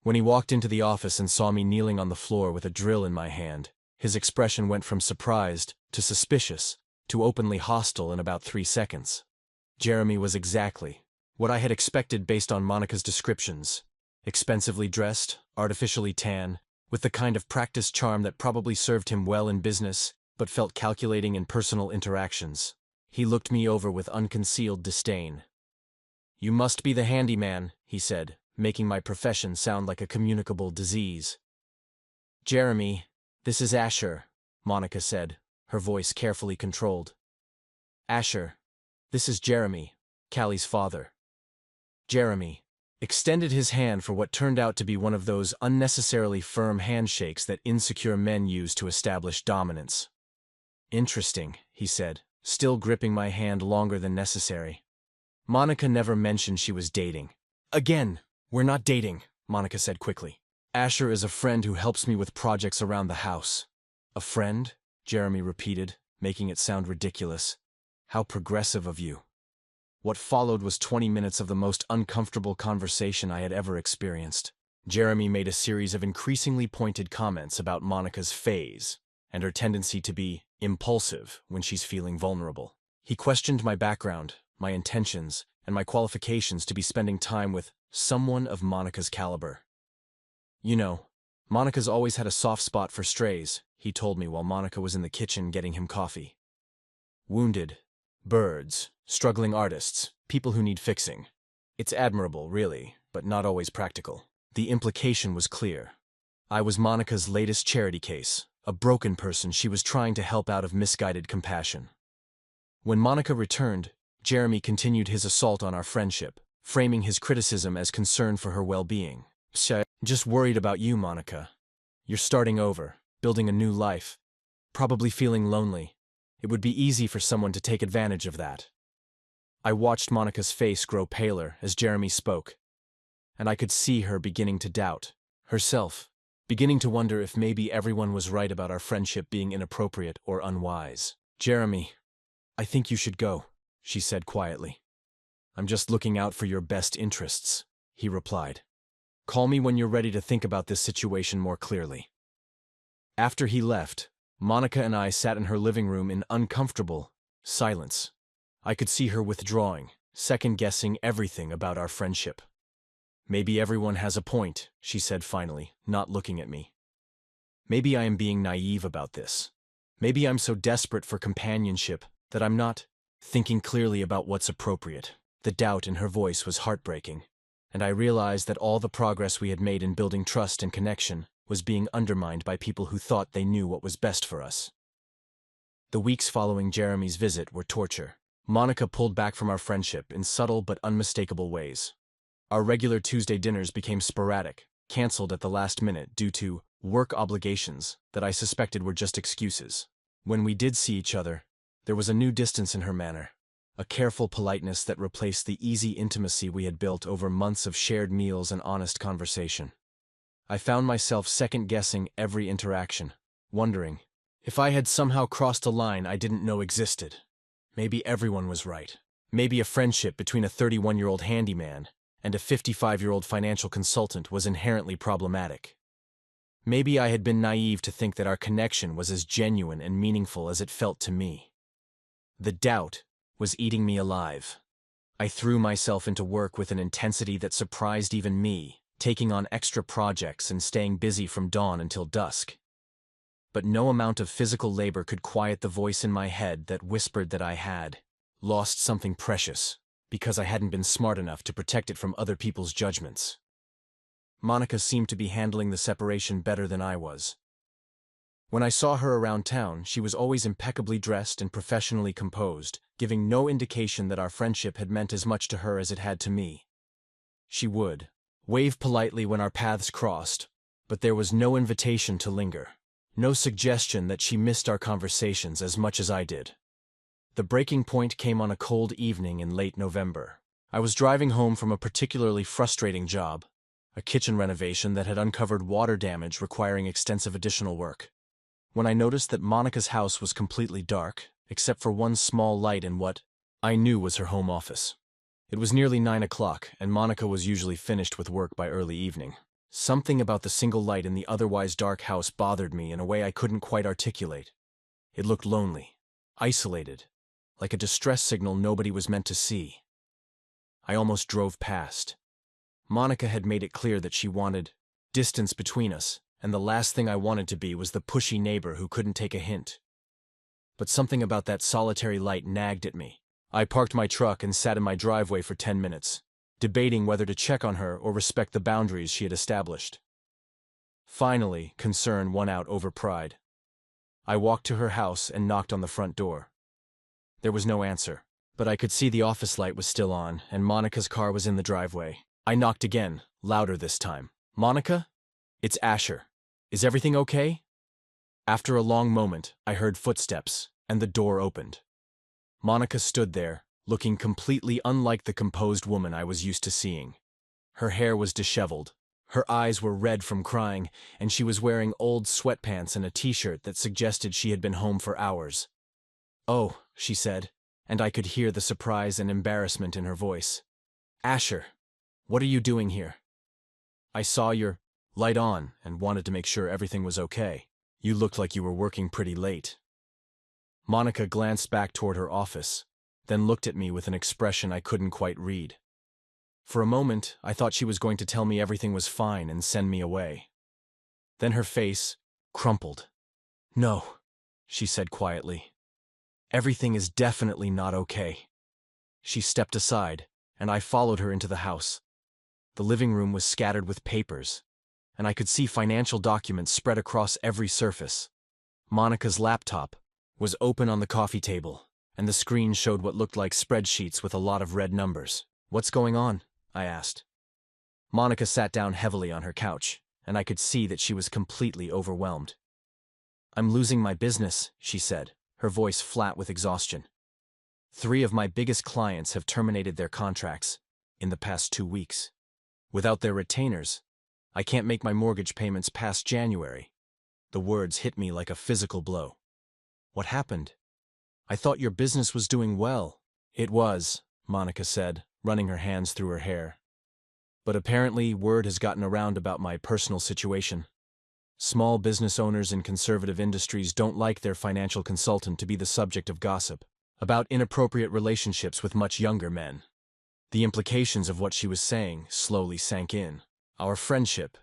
When he walked into the office and saw me kneeling on the floor with a drill in my hand, his expression went from surprised to suspicious to openly hostile in about 3 seconds. Jeremy was exactly what I had expected based on Monica's descriptions. Expensively dressed, artificially tan, with the kind of practiced charm that probably served him well in business, but felt calculating in personal interactions. He looked me over with unconcealed disdain. "You must be the handyman," he said, making my profession sound like a communicable disease. "Jeremy, this is Asher," Monica said, her voice carefully controlled. "Asher, this is Jeremy, Callie's father." Jeremy extended his hand for what turned out to be one of those unnecessarily firm handshakes that insecure men use to establish dominance. "Interesting," he said, still gripping my hand longer than necessary. "Monica never mentioned she was dating." "Again, we're not dating," Monica said quickly. "Asher is a friend who helps me with projects around the house." "A friend?" Jeremy repeated, making it sound ridiculous. "How progressive of you." What followed was 20 minutes of the most uncomfortable conversation I had ever experienced. Jeremy made a series of increasingly pointed comments about Monica's phase and her tendency to be impulsive when she's feeling vulnerable. He questioned my background, my intentions, and my qualifications to be spending time with someone of Monica's caliber. "You know, Monica's always had a soft spot for strays," he told me while Monica was in the kitchen getting him coffee. "Wounded, birds, struggling artists, people who need fixing. It's admirable, really, but not always practical." The implication was clear. I was Monica's latest charity case, a broken person she was trying to help out of misguided compassion. When Monica returned, Jeremy continued his assault on our friendship, framing his criticism as concern for her well-being. Just worried about you, Monica. You're starting over, building a new life, probably feeling lonely. It would be easy for someone to take advantage of that. I watched Monica's face grow paler as Jeremy spoke, and I could see her beginning to doubt herself, beginning to wonder if maybe everyone was right about our friendship being inappropriate or unwise. Jeremy, I think you should go, she said quietly. I'm just looking out for your best interests, he replied. Call me when you're ready to think about this situation more clearly. After he left, Monica and I sat in her living room in uncomfortable silence. I could see her withdrawing, second-guessing everything about our friendship. Maybe everyone has a point, she said finally, not looking at me. Maybe I am being naive about this. Maybe I'm so desperate for companionship that I'm not thinking clearly about what's appropriate. The doubt in her voice was heartbreaking, and I realized that all the progress we had made in building trust and connection was being undermined by people who thought they knew what was best for us. The weeks following Jeremy's visit were torture. Monica pulled back from our friendship in subtle but unmistakable ways. Our regular Tuesday dinners became sporadic, canceled at the last minute due to work obligations that I suspected were just excuses. When we did see each other, there was a new distance in her manner, a careful politeness that replaced the easy intimacy we had built over months of shared meals and honest conversation. I found myself second-guessing every interaction, wondering if I had somehow crossed a line I didn't know existed. Maybe everyone was right. Maybe a friendship between a 31-year-old handyman and a 55-year-old financial consultant was inherently problematic. Maybe I had been naive to think that our connection was as genuine and meaningful as it felt to me. The doubt was eating me alive. I threw myself into work with an intensity that surprised even me, taking on extra projects and staying busy from dawn until dusk. But no amount of physical labor could quiet the voice in my head that whispered that I had lost something precious because I hadn't been smart enough to protect it from other people's judgments. Monica seemed to be handling the separation better than I was. When I saw her around town, she was always impeccably dressed and professionally composed, giving no indication that our friendship had meant as much to her as it had to me. She would wave politely when our paths crossed, but there was no invitation to linger. No suggestion that she missed our conversations as much as I did. The breaking point came on a cold evening in late November. I was driving home from a particularly frustrating job, a kitchen renovation that had uncovered water damage requiring extensive additional work, when I noticed that Monica's house was completely dark, except for one small light in what I knew was her home office. It was nearly 9 o'clock, and Monica was usually finished with work by early evening. Something about the single light in the otherwise dark house bothered me in a way I couldn't quite articulate. It looked lonely, isolated, like a distress signal nobody was meant to see. I almost drove past. Monica had made it clear that she wanted distance between us, and the last thing I wanted to be was the pushy neighbor who couldn't take a hint. But something about that solitary light nagged at me. I parked my truck and sat in my driveway for 10 minutes. Debating whether to check on her or respect the boundaries she had established. Finally, concern won out over pride. I walked to her house and knocked on the front door. There was no answer, but I could see the office light was still on, and Monica's car was in the driveway. I knocked again, louder this time. Monica? It's Asher. Is everything okay? After a long moment, I heard footsteps, and the door opened. Monica stood there, looking completely unlike the composed woman I was used to seeing. Her hair was disheveled, her eyes were red from crying, and she was wearing old sweatpants and a t-shirt that suggested she had been home for hours. "Oh," she said, and I could hear the surprise and embarrassment in her voice. "Asher, what are you doing here? I saw your light on and wanted to make sure everything was okay. You looked like you were working pretty late." Monica glanced back toward her office, then looked at me with an expression I couldn't quite read. For a moment, I thought she was going to tell me everything was fine and send me away. Then her face crumpled. "No," she said quietly. "Everything is definitely not okay." She stepped aside, and I followed her into the house. The living room was scattered with papers, and I could see financial documents spread across every surface. Monica's laptop was open on the coffee table, and the screen showed what looked like spreadsheets with a lot of red numbers. "What's going on?" I asked. Monica sat down heavily on her couch, and I could see that she was completely overwhelmed. "I'm losing my business," she said, her voice flat with exhaustion. "3 of my biggest clients have terminated their contracts in the past 2 weeks. Without their retainers, I can't make my mortgage payments past January." The words hit me like a physical blow. "What happened? I thought your business was doing well." "It was," Monica said, running her hands through her hair. "But apparently word has gotten around about my personal situation. Small business owners in conservative industries don't like their financial consultant to be the subject of gossip about inappropriate relationships with much younger men." The implications of what she was saying slowly sank in. Our friendship,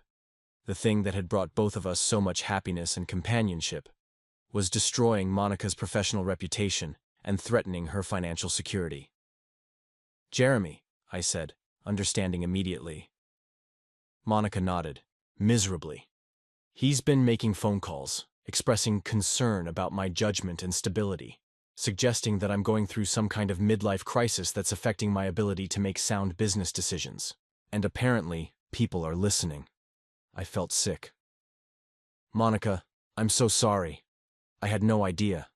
the thing that had brought both of us so much happiness and companionship, was destroying Monica's professional reputation and threatening her financial security. "Jeremy," I said, understanding immediately. Monica nodded, miserably. "He's been making phone calls, expressing concern about my judgment and stability, suggesting that I'm going through some kind of midlife crisis that's affecting my ability to make sound business decisions. And apparently, people are listening." I felt sick. "Monica, I'm so sorry. I had no idea."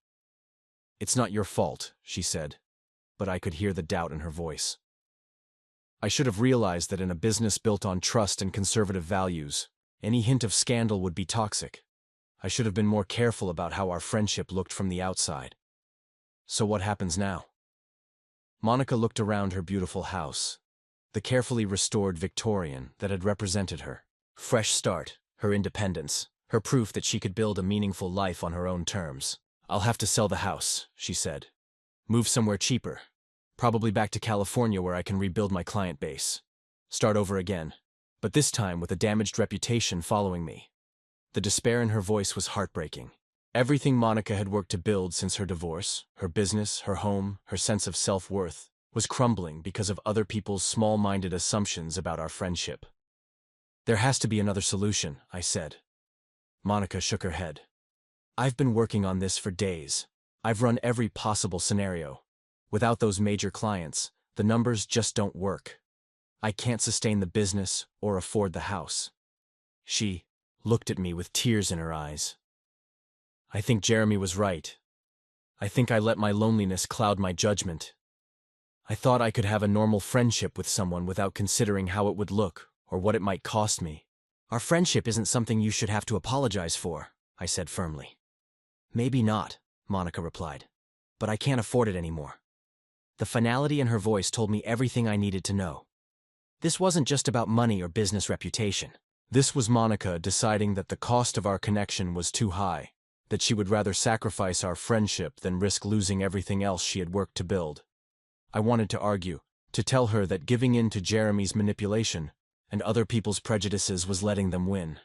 "It's not your fault," she said, but I could hear the doubt in her voice. "I should have realized that in a business built on trust and conservative values, any hint of scandal would be toxic. I should have been more careful about how our friendship looked from the outside. So what happens now?" Monica looked around her beautiful house, the carefully restored Victorian that had represented her. Fresh start, her independence, her proof that she could build a meaningful life on her own terms. "I'll have to sell the house," she said. "Move somewhere cheaper. Probably back to California where I can rebuild my client base. Start over again, but this time with a damaged reputation following me." The despair in her voice was heartbreaking. Everything Monica had worked to build since her divorce, her business, her home, her sense of self-worth, was crumbling because of other people's small-minded assumptions about our friendship. "There has to be another solution," I said. Monica shook her head. "I've been working on this for days. I've run every possible scenario. Without those major clients, the numbers just don't work. I can't sustain the business or afford the house." She looked at me with tears in her eyes. "I think Jeremy was right. I think I let my loneliness cloud my judgment. I thought I could have a normal friendship with someone without considering how it would look or what it might cost me." "Our friendship isn't something you should have to apologize for," I said firmly. "Maybe not," Monica replied, "but I can't afford it anymore." The finality in her voice told me everything I needed to know. This wasn't just about money or business reputation. This was Monica deciding that the cost of our connection was too high, that she would rather sacrifice our friendship than risk losing everything else she had worked to build. I wanted to argue, to tell her that giving in to Jeremy's manipulation and other people's prejudices was letting them win.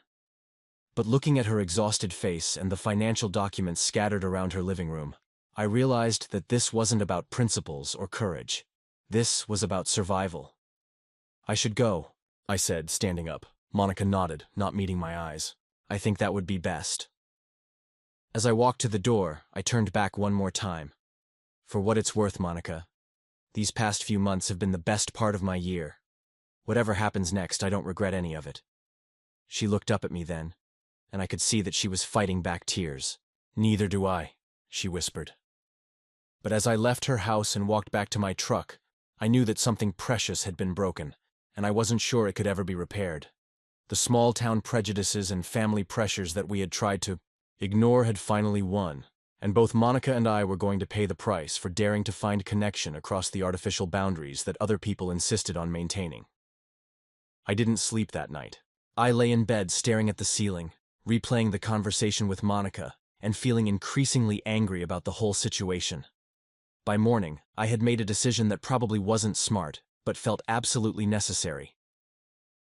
But looking at her exhausted face and the financial documents scattered around her living room, I realized that this wasn't about principles or courage. This was about survival. "I should go," I said, standing up. Monica nodded, not meeting my eyes. "I think that would be best." As I walked to the door, I turned back one more time. "For what it's worth, Monica, these past few months have been the best part of my year. Whatever happens next, I don't regret any of it." She looked up at me then, and I could see that she was fighting back tears. "Neither do I," she whispered. But as I left her house and walked back to my truck, I knew that something precious had been broken, and I wasn't sure it could ever be repaired. The small-town prejudices and family pressures that we had tried to ignore had finally won, and both Monica and I were going to pay the price for daring to find connection across the artificial boundaries that other people insisted on maintaining. I didn't sleep that night. I lay in bed staring at the ceiling, replaying the conversation with Monica, and feeling increasingly angry about the whole situation. By morning, I had made a decision that probably wasn't smart, but felt absolutely necessary.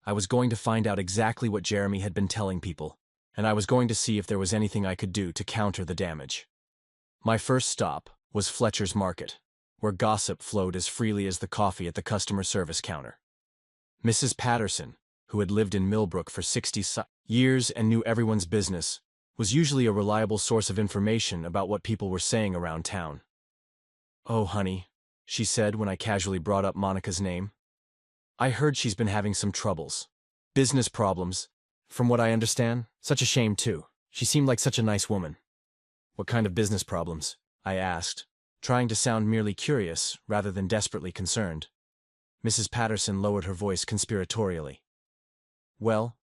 I was going to find out exactly what Jeremy had been telling people, and I was going to see if there was anything I could do to counter the damage. My first stop was Fletcher's Market, where gossip flowed as freely as the coffee at the customer service counter. Mrs. Patterson, who had lived in Millbrook for 60 years and knew everyone's business, was usually a reliable source of information about what people were saying around town. "Oh, honey," she said when I casually brought up Monica's name. "I heard she's been having some troubles. Business problems. From what I understand, such a shame too. She seemed like such a nice woman. What kind of business problems? I asked, trying to sound merely curious rather than desperately concerned. Mrs. Patterson lowered her voice conspiratorially. Well,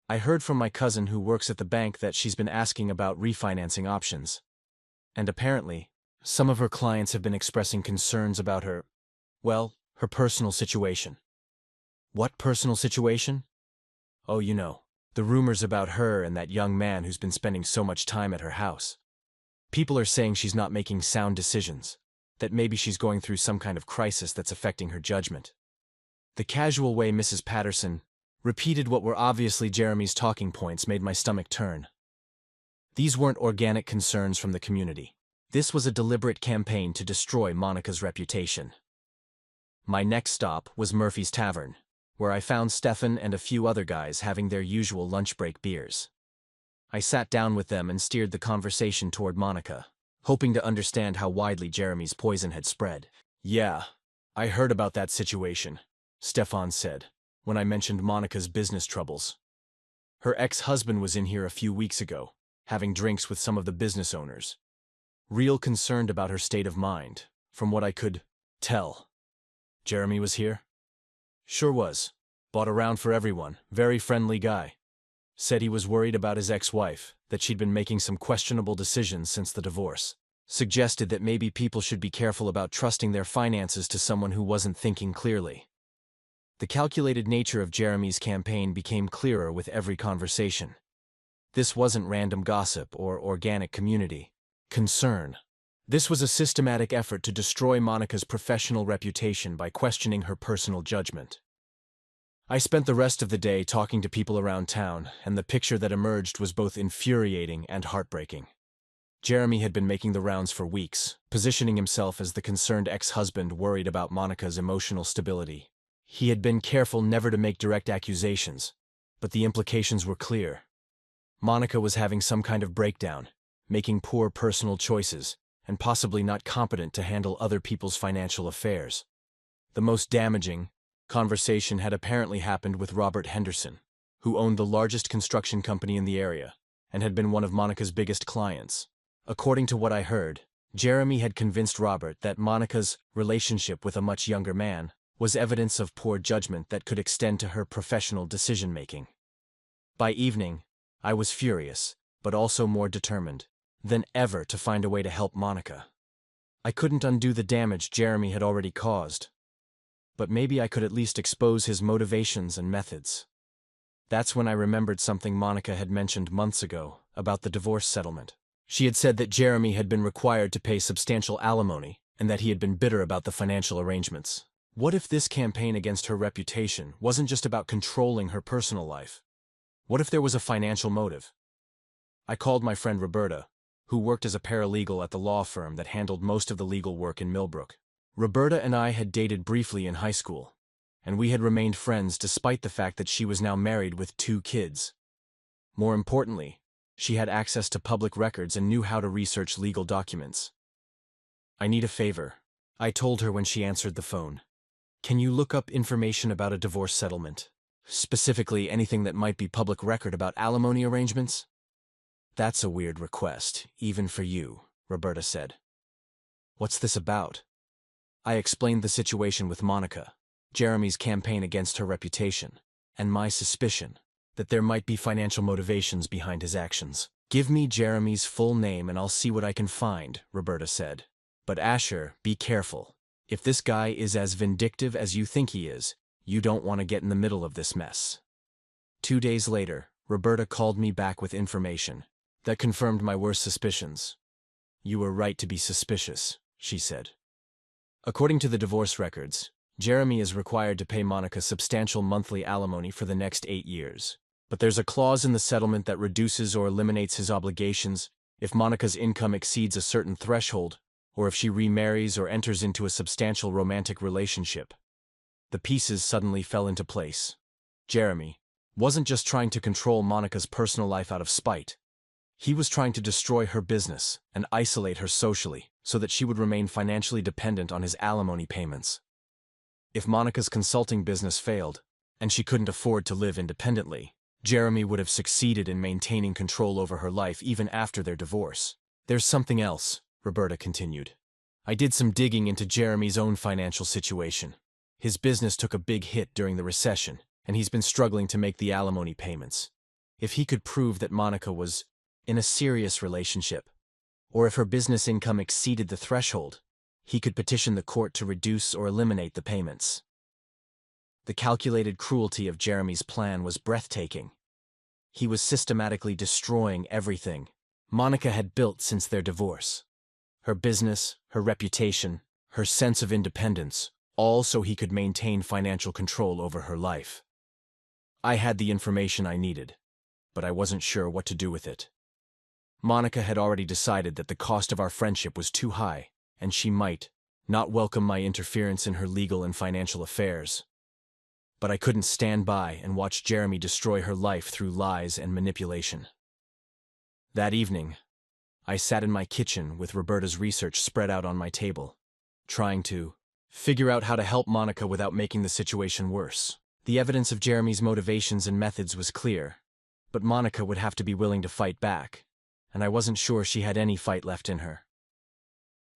I heard from my cousin who works at the bank that she's been asking about refinancing options. And apparently, some of her clients have been expressing concerns about her personal situation. What personal situation? Oh, the rumors about her and that young man who's been spending so much time at her house. People are saying she's not making sound decisions, that maybe she's going through some kind of crisis that's affecting her judgment. The casual way Mrs. Patterson repeated what were obviously Jeremy's talking points made my stomach turn. These weren't organic concerns from the community. This was a deliberate campaign to destroy Monica's reputation. My next stop was Murphy's Tavern, where I found Stefan and a few other guys having their usual lunch break beers. I sat down with them and steered the conversation toward Monica, hoping to understand how widely Jeremy's poison had spread. Yeah, I heard about that situation, Stefan said, when I mentioned Monica's business troubles. Her ex-husband was in here a few weeks ago, having drinks with some of the business owners. Real concerned about her state of mind, from what I could tell. Jeremy was here? Sure was. Bought around for everyone, very friendly guy. Said he was worried about his ex-wife, that she'd been making some questionable decisions since the divorce. Suggested that maybe people should be careful about trusting their finances to someone who wasn't thinking clearly. The calculated nature of Jeremy's campaign became clearer with every conversation. This wasn't random gossip or organic community concern. This was a systematic effort to destroy Monica's professional reputation by questioning her personal judgment. I spent the rest of the day talking to people around town, and the picture that emerged was both infuriating and heartbreaking. Jeremy had been making the rounds for weeks, positioning himself as the concerned ex-husband worried about Monica's emotional stability. He had been careful never to make direct accusations, but the implications were clear. Monica was having some kind of breakdown, making poor personal choices, and possibly not competent to handle other people's financial affairs. The most damaging conversation had apparently happened with Robert Henderson, who owned the largest construction company in the area and had been one of Monica's biggest clients. According to what I heard, Jeremy had convinced Robert that Monica's relationship with a much younger man was evidence of poor judgment that could extend to her professional decision-making. By evening, I was furious, but also more determined than ever to find a way to help Monica. I couldn't undo the damage Jeremy had already caused, but maybe I could at least expose his motivations and methods. That's when I remembered something Monica had mentioned months ago about the divorce settlement. She had said that Jeremy had been required to pay substantial alimony and that he had been bitter about the financial arrangements. What if this campaign against her reputation wasn't just about controlling her personal life? What if there was a financial motive? I called my friend Roberta, who worked as a paralegal at the law firm that handled most of the legal work in Millbrook. Roberta and I had dated briefly in high school, and we had remained friends despite the fact that she was now married with 2 kids. More importantly, she had access to public records and knew how to research legal documents. I need a favor, I told her when she answered the phone. Can you look up information about a divorce settlement? Specifically, anything that might be public record about alimony arrangements? That's a weird request, even for you, Roberta said. What's this about? I explained the situation with Monica, Jeremy's campaign against her reputation, and my suspicion that there might be financial motivations behind his actions. Give me Jeremy's full name and I'll see what I can find, Roberta said. But Asher, be careful. If this guy is as vindictive as you think he is, you don't want to get in the middle of this mess. 2 days later, Roberta called me back with information that confirmed my worst suspicions. You were right to be suspicious, she said. According to the divorce records, Jeremy is required to pay Monica substantial monthly alimony for the next 8 years. But there's a clause in the settlement that reduces or eliminates his obligations if Monica's income exceeds a certain threshold, or if she remarries or enters into a substantial romantic relationship. The pieces suddenly fell into place. Jeremy wasn't just trying to control Monica's personal life out of spite. He was trying to destroy her business and isolate her socially so that she would remain financially dependent on his alimony payments. If Monica's consulting business failed, and she couldn't afford to live independently. Jeremy would have succeeded in maintaining control over her life even after their divorce. There's something else, Roberta continued. I did some digging into Jeremy's own financial situation. His business took a big hit during the recession, and he's been struggling to make the alimony payments. If he could prove that Monica was in a serious relationship, or if her business income exceeded the threshold, he could petition the court to reduce or eliminate the payments. The calculated cruelty of Jeremy's plan was breathtaking. He was systematically destroying everything Monica had built since their divorce. Her business, her reputation, her sense of independence, all so he could maintain financial control over her life. I had the information I needed, but I wasn't sure what to do with it. Monica had already decided that the cost of our friendship was too high, and she might not welcome my interference in her legal and financial affairs. But I couldn't stand by and watch Jeremy destroy her life through lies and manipulation. That evening, I sat in my kitchen with Roberta's research spread out on my table, trying to figure out how to help Monica without making the situation worse. The evidence of Jeremy's motivations and methods was clear, but Monica would have to be willing to fight back, and I wasn't sure she had any fight left in her.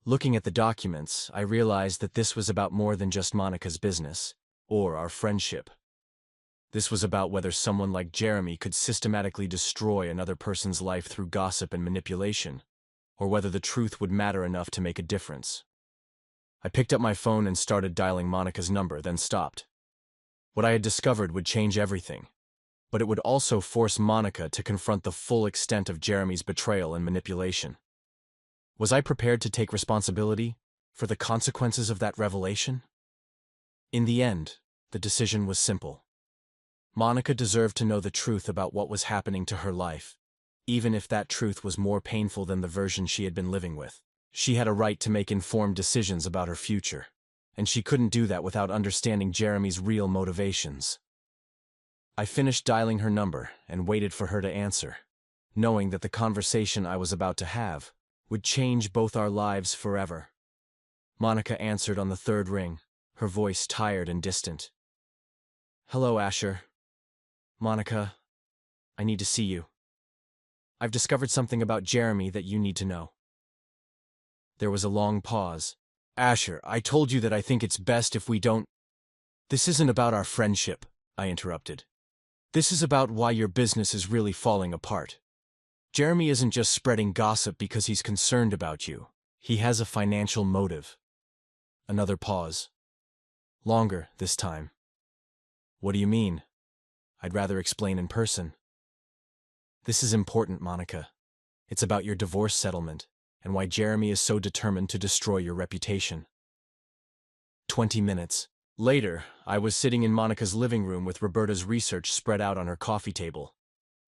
Looking at the documents, I realized that this was about more than just Monica's business, or our friendship. This was about whether someone like Jeremy could systematically destroy another person's life through gossip and manipulation, or whether the truth would matter enough to make a difference. I picked up my phone and started dialing Monica's number, then stopped. What I had discovered would change everything, but it would also force Monica to confront the full extent of Jeremy's betrayal and manipulation. Was I prepared to take responsibility for the consequences of that revelation? In the end, the decision was simple. Monica deserved to know the truth about what was happening to her life, even if that truth was more painful than the version she had been living with. She had a right to make informed decisions about her future, and she couldn't do that without understanding Jeremy's real motivations. I finished dialing her number and waited for her to answer, knowing that the conversation I was about to have would change both our lives forever. Monica answered on the third ring, her voice tired and distant. Hello, Asher. Monica, I need to see you. I've discovered something about Jeremy that you need to know. There was a long pause. Asher, I told you that I think it's best if we don't— This isn't about our friendship, I interrupted. This is about why your business is really falling apart. Jeremy isn't just spreading gossip because he's concerned about you. He has a financial motive. Another pause. Longer this time. What do you mean? I'd rather explain in person. This is important, Monica. It's about your divorce settlement and why Jeremy is so determined to destroy your reputation. 20 minutes. Later, I was sitting in Monica's living room with Roberta's research spread out on her coffee table.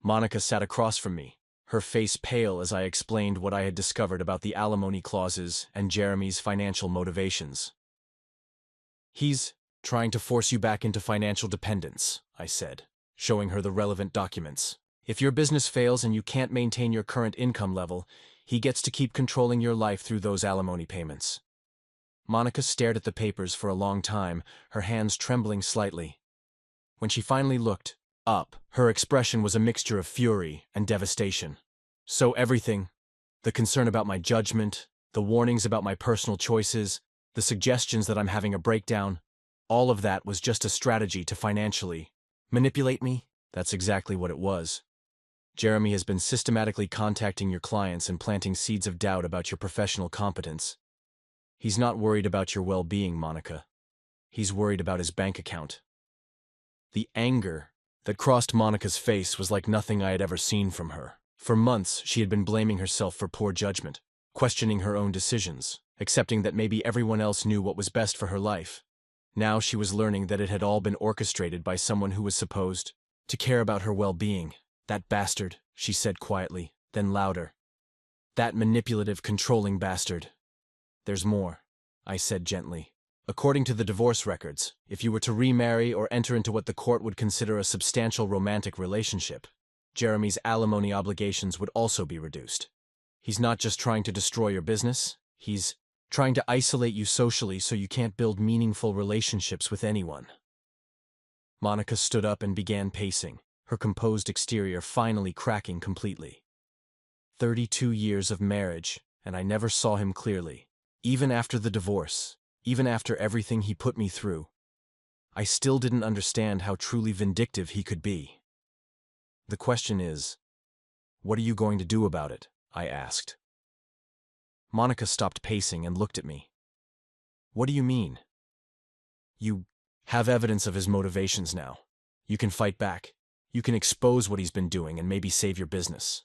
Monica sat across from me, her face pale as I explained what I had discovered about the alimony clauses and Jeremy's financial motivations. He's trying to force you back into financial dependence, I said, showing her the relevant documents. If your business fails and you can't maintain your current income level, he gets to keep controlling your life through those alimony payments. Monica stared at the papers for a long time, her hands trembling slightly. When she finally looked up, her expression was a mixture of fury and devastation. So everything, the concern about my judgment, the warnings about my personal choices, the suggestions that I'm having a breakdown, all of that was just a strategy to financially manipulate me? That's exactly what it was. Jeremy has been systematically contacting your clients and planting seeds of doubt about your professional competence. He's not worried about your well-being, Monica. He's worried about his bank account. The anger that crossed Monica's face was like nothing I had ever seen from her. For months, she had been blaming herself for poor judgment, questioning her own decisions, accepting that maybe everyone else knew what was best for her life. Now she was learning that it had all been orchestrated by someone who was supposed to care about her well-being. That bastard, she said quietly, then louder. That manipulative, controlling bastard. There's more, I said gently. According to the divorce records, if you were to remarry or enter into what the court would consider a substantial romantic relationship, Jeremy's alimony obligations would also be reduced. He's not just trying to destroy your business, he's trying to isolate you socially so you can't build meaningful relationships with anyone. Monica stood up and began pacing, her composed exterior finally cracking completely. 32 years of marriage, and I never saw him clearly. Even after the divorce, even after everything he put me through, I still didn't understand how truly vindictive he could be. The question is, what are you going to do about it? I asked. Monica stopped pacing and looked at me. What do you mean? You have evidence of his motivations now. You can fight back. You can expose what he's been doing and maybe save your business.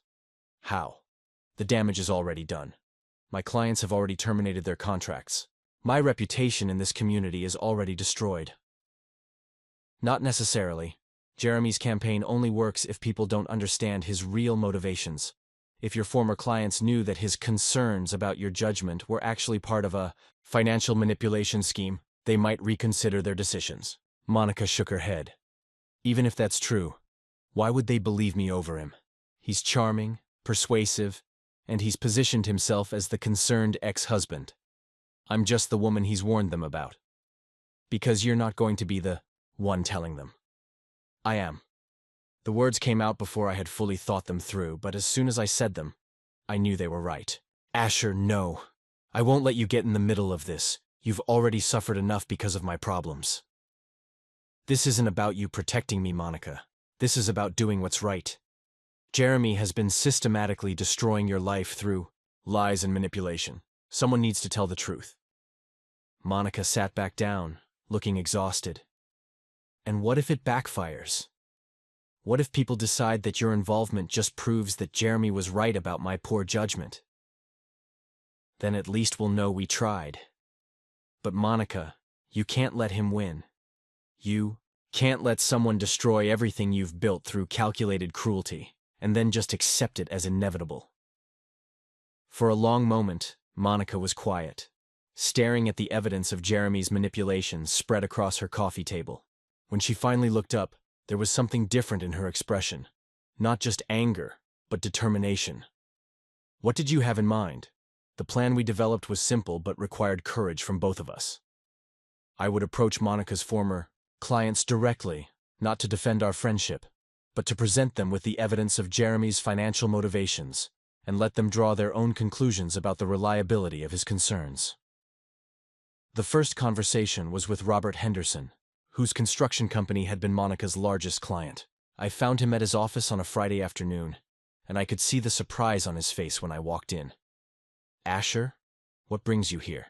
How? The damage is already done. My clients have already terminated their contracts. My reputation in this community is already destroyed. Not necessarily. Jeremy's campaign only works if people don't understand his real motivations. If your former clients knew that his concerns about your judgment were actually part of a financial manipulation scheme, they might reconsider their decisions. Monica shook her head. Even if that's true, why would they believe me over him? He's charming, persuasive, and he's positioned himself as the concerned ex-husband. I'm just the woman he's warned them about. Because you're not going to be the one telling them. I am. The words came out before I had fully thought them through, but as soon as I said them, I knew they were right. Asher, no. I won't let you get in the middle of this. You've already suffered enough because of my problems. This isn't about you protecting me, Monica. This is about doing what's right. Jeremy has been systematically destroying your life through lies and manipulation. Someone needs to tell the truth. Monica sat back down, looking exhausted. And what if it backfires? What if people decide that your involvement just proves that Jeremy was right about my poor judgment? Then at least we'll know we tried. But Monica, you can't let him win. You can't let someone destroy everything you've built through calculated cruelty, and then just accept it as inevitable. For a long moment, Monica was quiet, staring at the evidence of Jeremy's manipulations spread across her coffee table. When she finally looked up, there was something different in her expression. Not just anger, but determination. What did you have in mind? The plan we developed was simple but required courage from both of us. I would approach Monica's former clients directly, not to defend our friendship, but to present them with the evidence of Jeremy's financial motivations and let them draw their own conclusions about the reliability of his concerns. The first conversation was with Robert Henderson, whose construction company had been Monica's largest client. I found him at his office on a Friday afternoon, and I could see the surprise on his face when I walked in. Asher, what brings you here?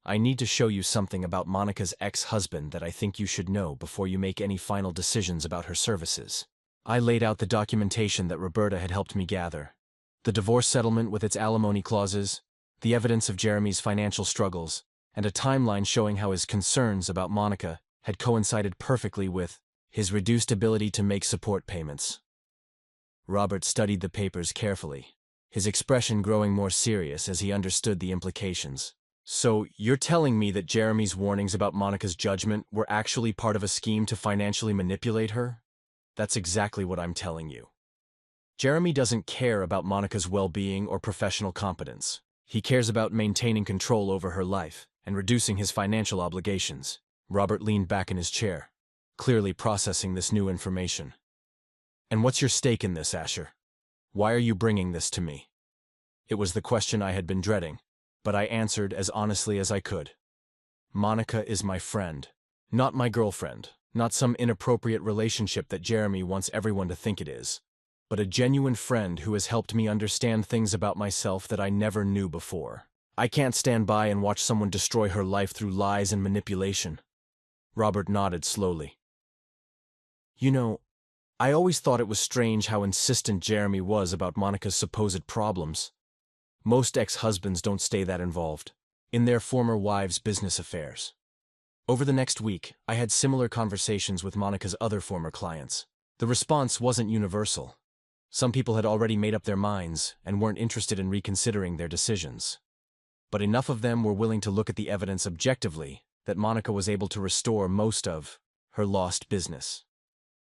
I need to show you something about Monica's ex-husband that I think you should know before you make any final decisions about her services. I laid out the documentation that Roberta had helped me gather. The divorce settlement with its alimony clauses, the evidence of Jeremy's financial struggles, and a timeline showing how his concerns about Monica had coincided perfectly with his reduced ability to make support payments. Robert studied the papers carefully, his expression growing more serious as he understood the implications. So, you're telling me that Jeremy's warnings about Monica's judgment were actually part of a scheme to financially manipulate her? That's exactly what I'm telling you. Jeremy doesn't care about Monica's well-being or professional competence. He cares about maintaining control over her life and reducing his financial obligations. Robert leaned back in his chair, clearly processing this new information. And what's your stake in this, Asher? Why are you bringing this to me? It was the question I had been dreading, but I answered as honestly as I could. Monica is my friend, not my girlfriend, not some inappropriate relationship that Jeremy wants everyone to think it is, but a genuine friend who has helped me understand things about myself that I never knew before. I can't stand by and watch someone destroy her life through lies and manipulation. Robert nodded slowly. You know, I always thought it was strange how insistent Jeremy was about Monica's supposed problems. Most ex-husbands don't stay that involved in their former wives' business affairs. Over the next week, I had similar conversations with Monica's other former clients. The response wasn't universal. Some people had already made up their minds and weren't interested in reconsidering their decisions. But enough of them were willing to look at the evidence objectively that Monica was able to restore most of her lost business.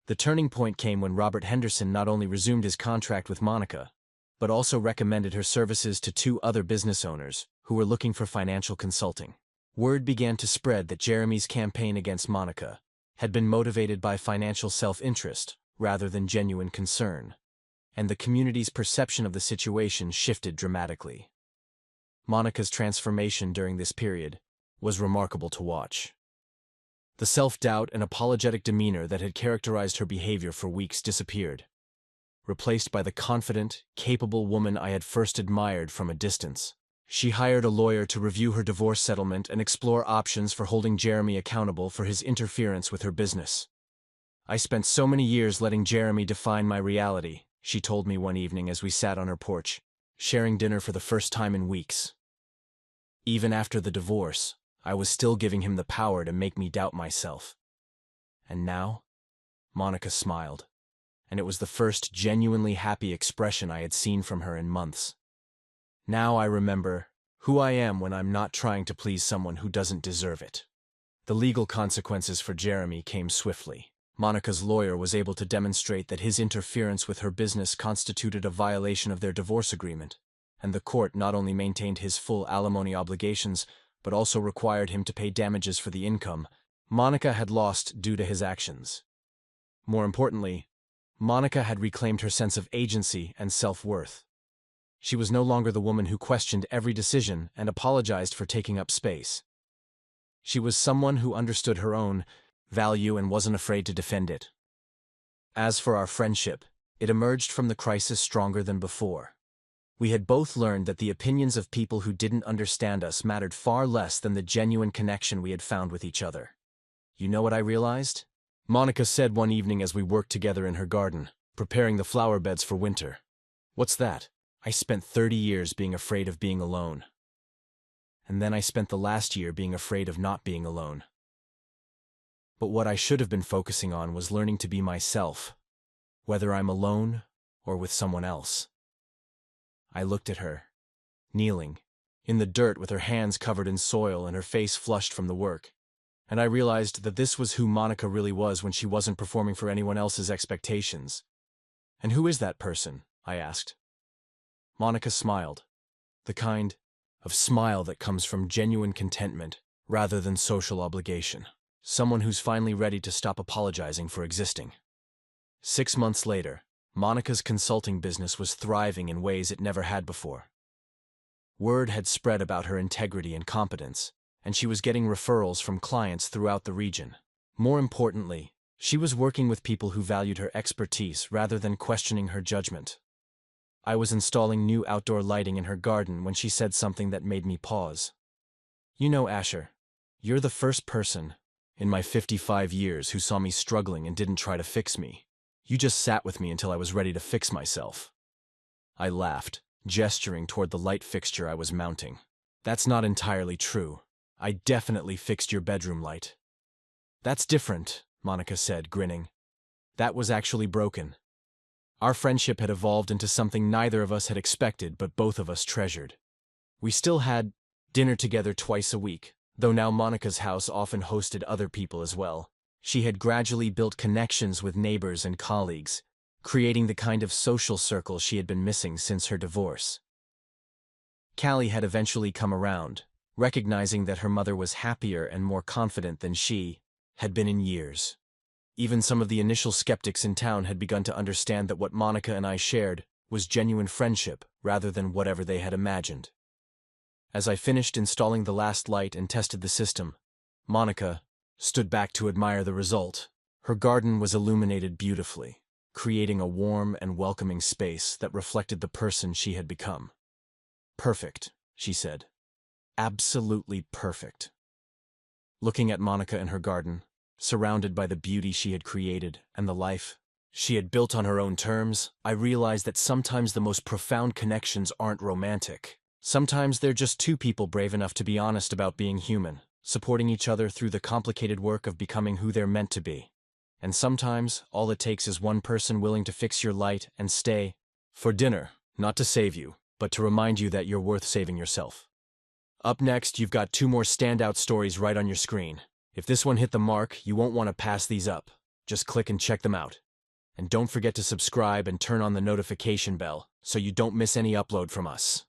The turning point came when Robert Henderson not only resumed his contract with Monica, but also recommended her services to 2 other business owners who were looking for financial consulting. Word began to spread that Jeremy's campaign against Monica had been motivated by financial self-interest rather than genuine concern, and the community's perception of the situation shifted dramatically. Monica's transformation during this period was remarkable to watch. The self-doubt and apologetic demeanor that had characterized her behavior for weeks disappeared, replaced by the confident, capable woman I had first admired from a distance. She hired a lawyer to review her divorce settlement and explore options for holding Jeremy accountable for his interference with her business. "I spent so many years letting Jeremy define my reality," she told me one evening as we sat on her porch, sharing dinner for the first time in weeks. "Even after the divorce, I was still giving him the power to make me doubt myself." And now? Monica smiled, and it was the first genuinely happy expression I had seen from her in months. "Now I remember who I am when I'm not trying to please someone who doesn't deserve it." The legal consequences for Jeremy came swiftly. Monica's lawyer was able to demonstrate that his interference with her business constituted a violation of their divorce agreement, and the court not only maintained his full alimony obligations, but also required him to pay damages for the income Monica had lost due to his actions. More importantly, Monica had reclaimed her sense of agency and self-worth. She was no longer the woman who questioned every decision and apologized for taking up space. She was someone who understood her own value and wasn't afraid to defend it. As for our friendship, it emerged from the crisis stronger than before. We had both learned that the opinions of people who didn't understand us mattered far less than the genuine connection we had found with each other. "You know what I realized?" Monica said one evening as we worked together in her garden, preparing the flower beds for winter. "What's that?" "I spent 30 years being afraid of being alone. And then I spent the last year being afraid of not being alone. But what I should have been focusing on was learning to be myself, whether I'm alone or with someone else." I looked at her, kneeling, in the dirt with her hands covered in soil and her face flushed from the work, and I realized that this was who Monica really was when she wasn't performing for anyone else's expectations. "And who is that person?" I asked. Monica smiled, the kind of smile that comes from genuine contentment rather than social obligation. Someone who's finally ready to stop apologizing for existing. 6 months later, Monica's consulting business was thriving in ways it never had before. Word had spread about her integrity and competence, and she was getting referrals from clients throughout the region. More importantly, she was working with people who valued her expertise rather than questioning her judgment. I was installing new outdoor lighting in her garden when she said something that made me pause. "You know, Asher, you're the first person in my 55 years who saw me struggling and didn't try to fix me. You just sat with me until I was ready to fix myself." I laughed, gesturing toward the light fixture I was mounting. "That's not entirely true. I definitely fixed your bedroom light." "That's different," Monica said, grinning. "That was actually broken." Our friendship had evolved into something neither of us had expected but both of us treasured. We still had dinner together twice a week, though now Monica's house often hosted other people as well. She had gradually built connections with neighbors and colleagues, creating the kind of social circle she had been missing since her divorce. Callie had eventually come around, recognizing that her mother was happier and more confident than she had been in years. Even some of the initial skeptics in town had begun to understand that what Monica and I shared was genuine friendship rather than whatever they had imagined. As I finished installing the last light and tested the system, Monica stood back to admire the result. Her garden was illuminated beautifully, creating a warm and welcoming space that reflected the person she had become. "Perfect," she said. "Absolutely perfect." Looking at Monica in her garden, surrounded by the beauty she had created and the life she had built on her own terms, I realized that sometimes the most profound connections aren't romantic. Sometimes they're just two people brave enough to be honest about being human, supporting each other through the complicated work of becoming who they're meant to be. And sometimes all it takes is one person willing to fix your light and stay for dinner, not to save you, but to remind you that you're worth saving yourself. Up next, you've got 2 more standout stories right on your screen. If this one hit the mark, you won't want to pass these up. Just click and check them out. And don't forget to subscribe and turn on the notification bell so you don't miss any upload from us.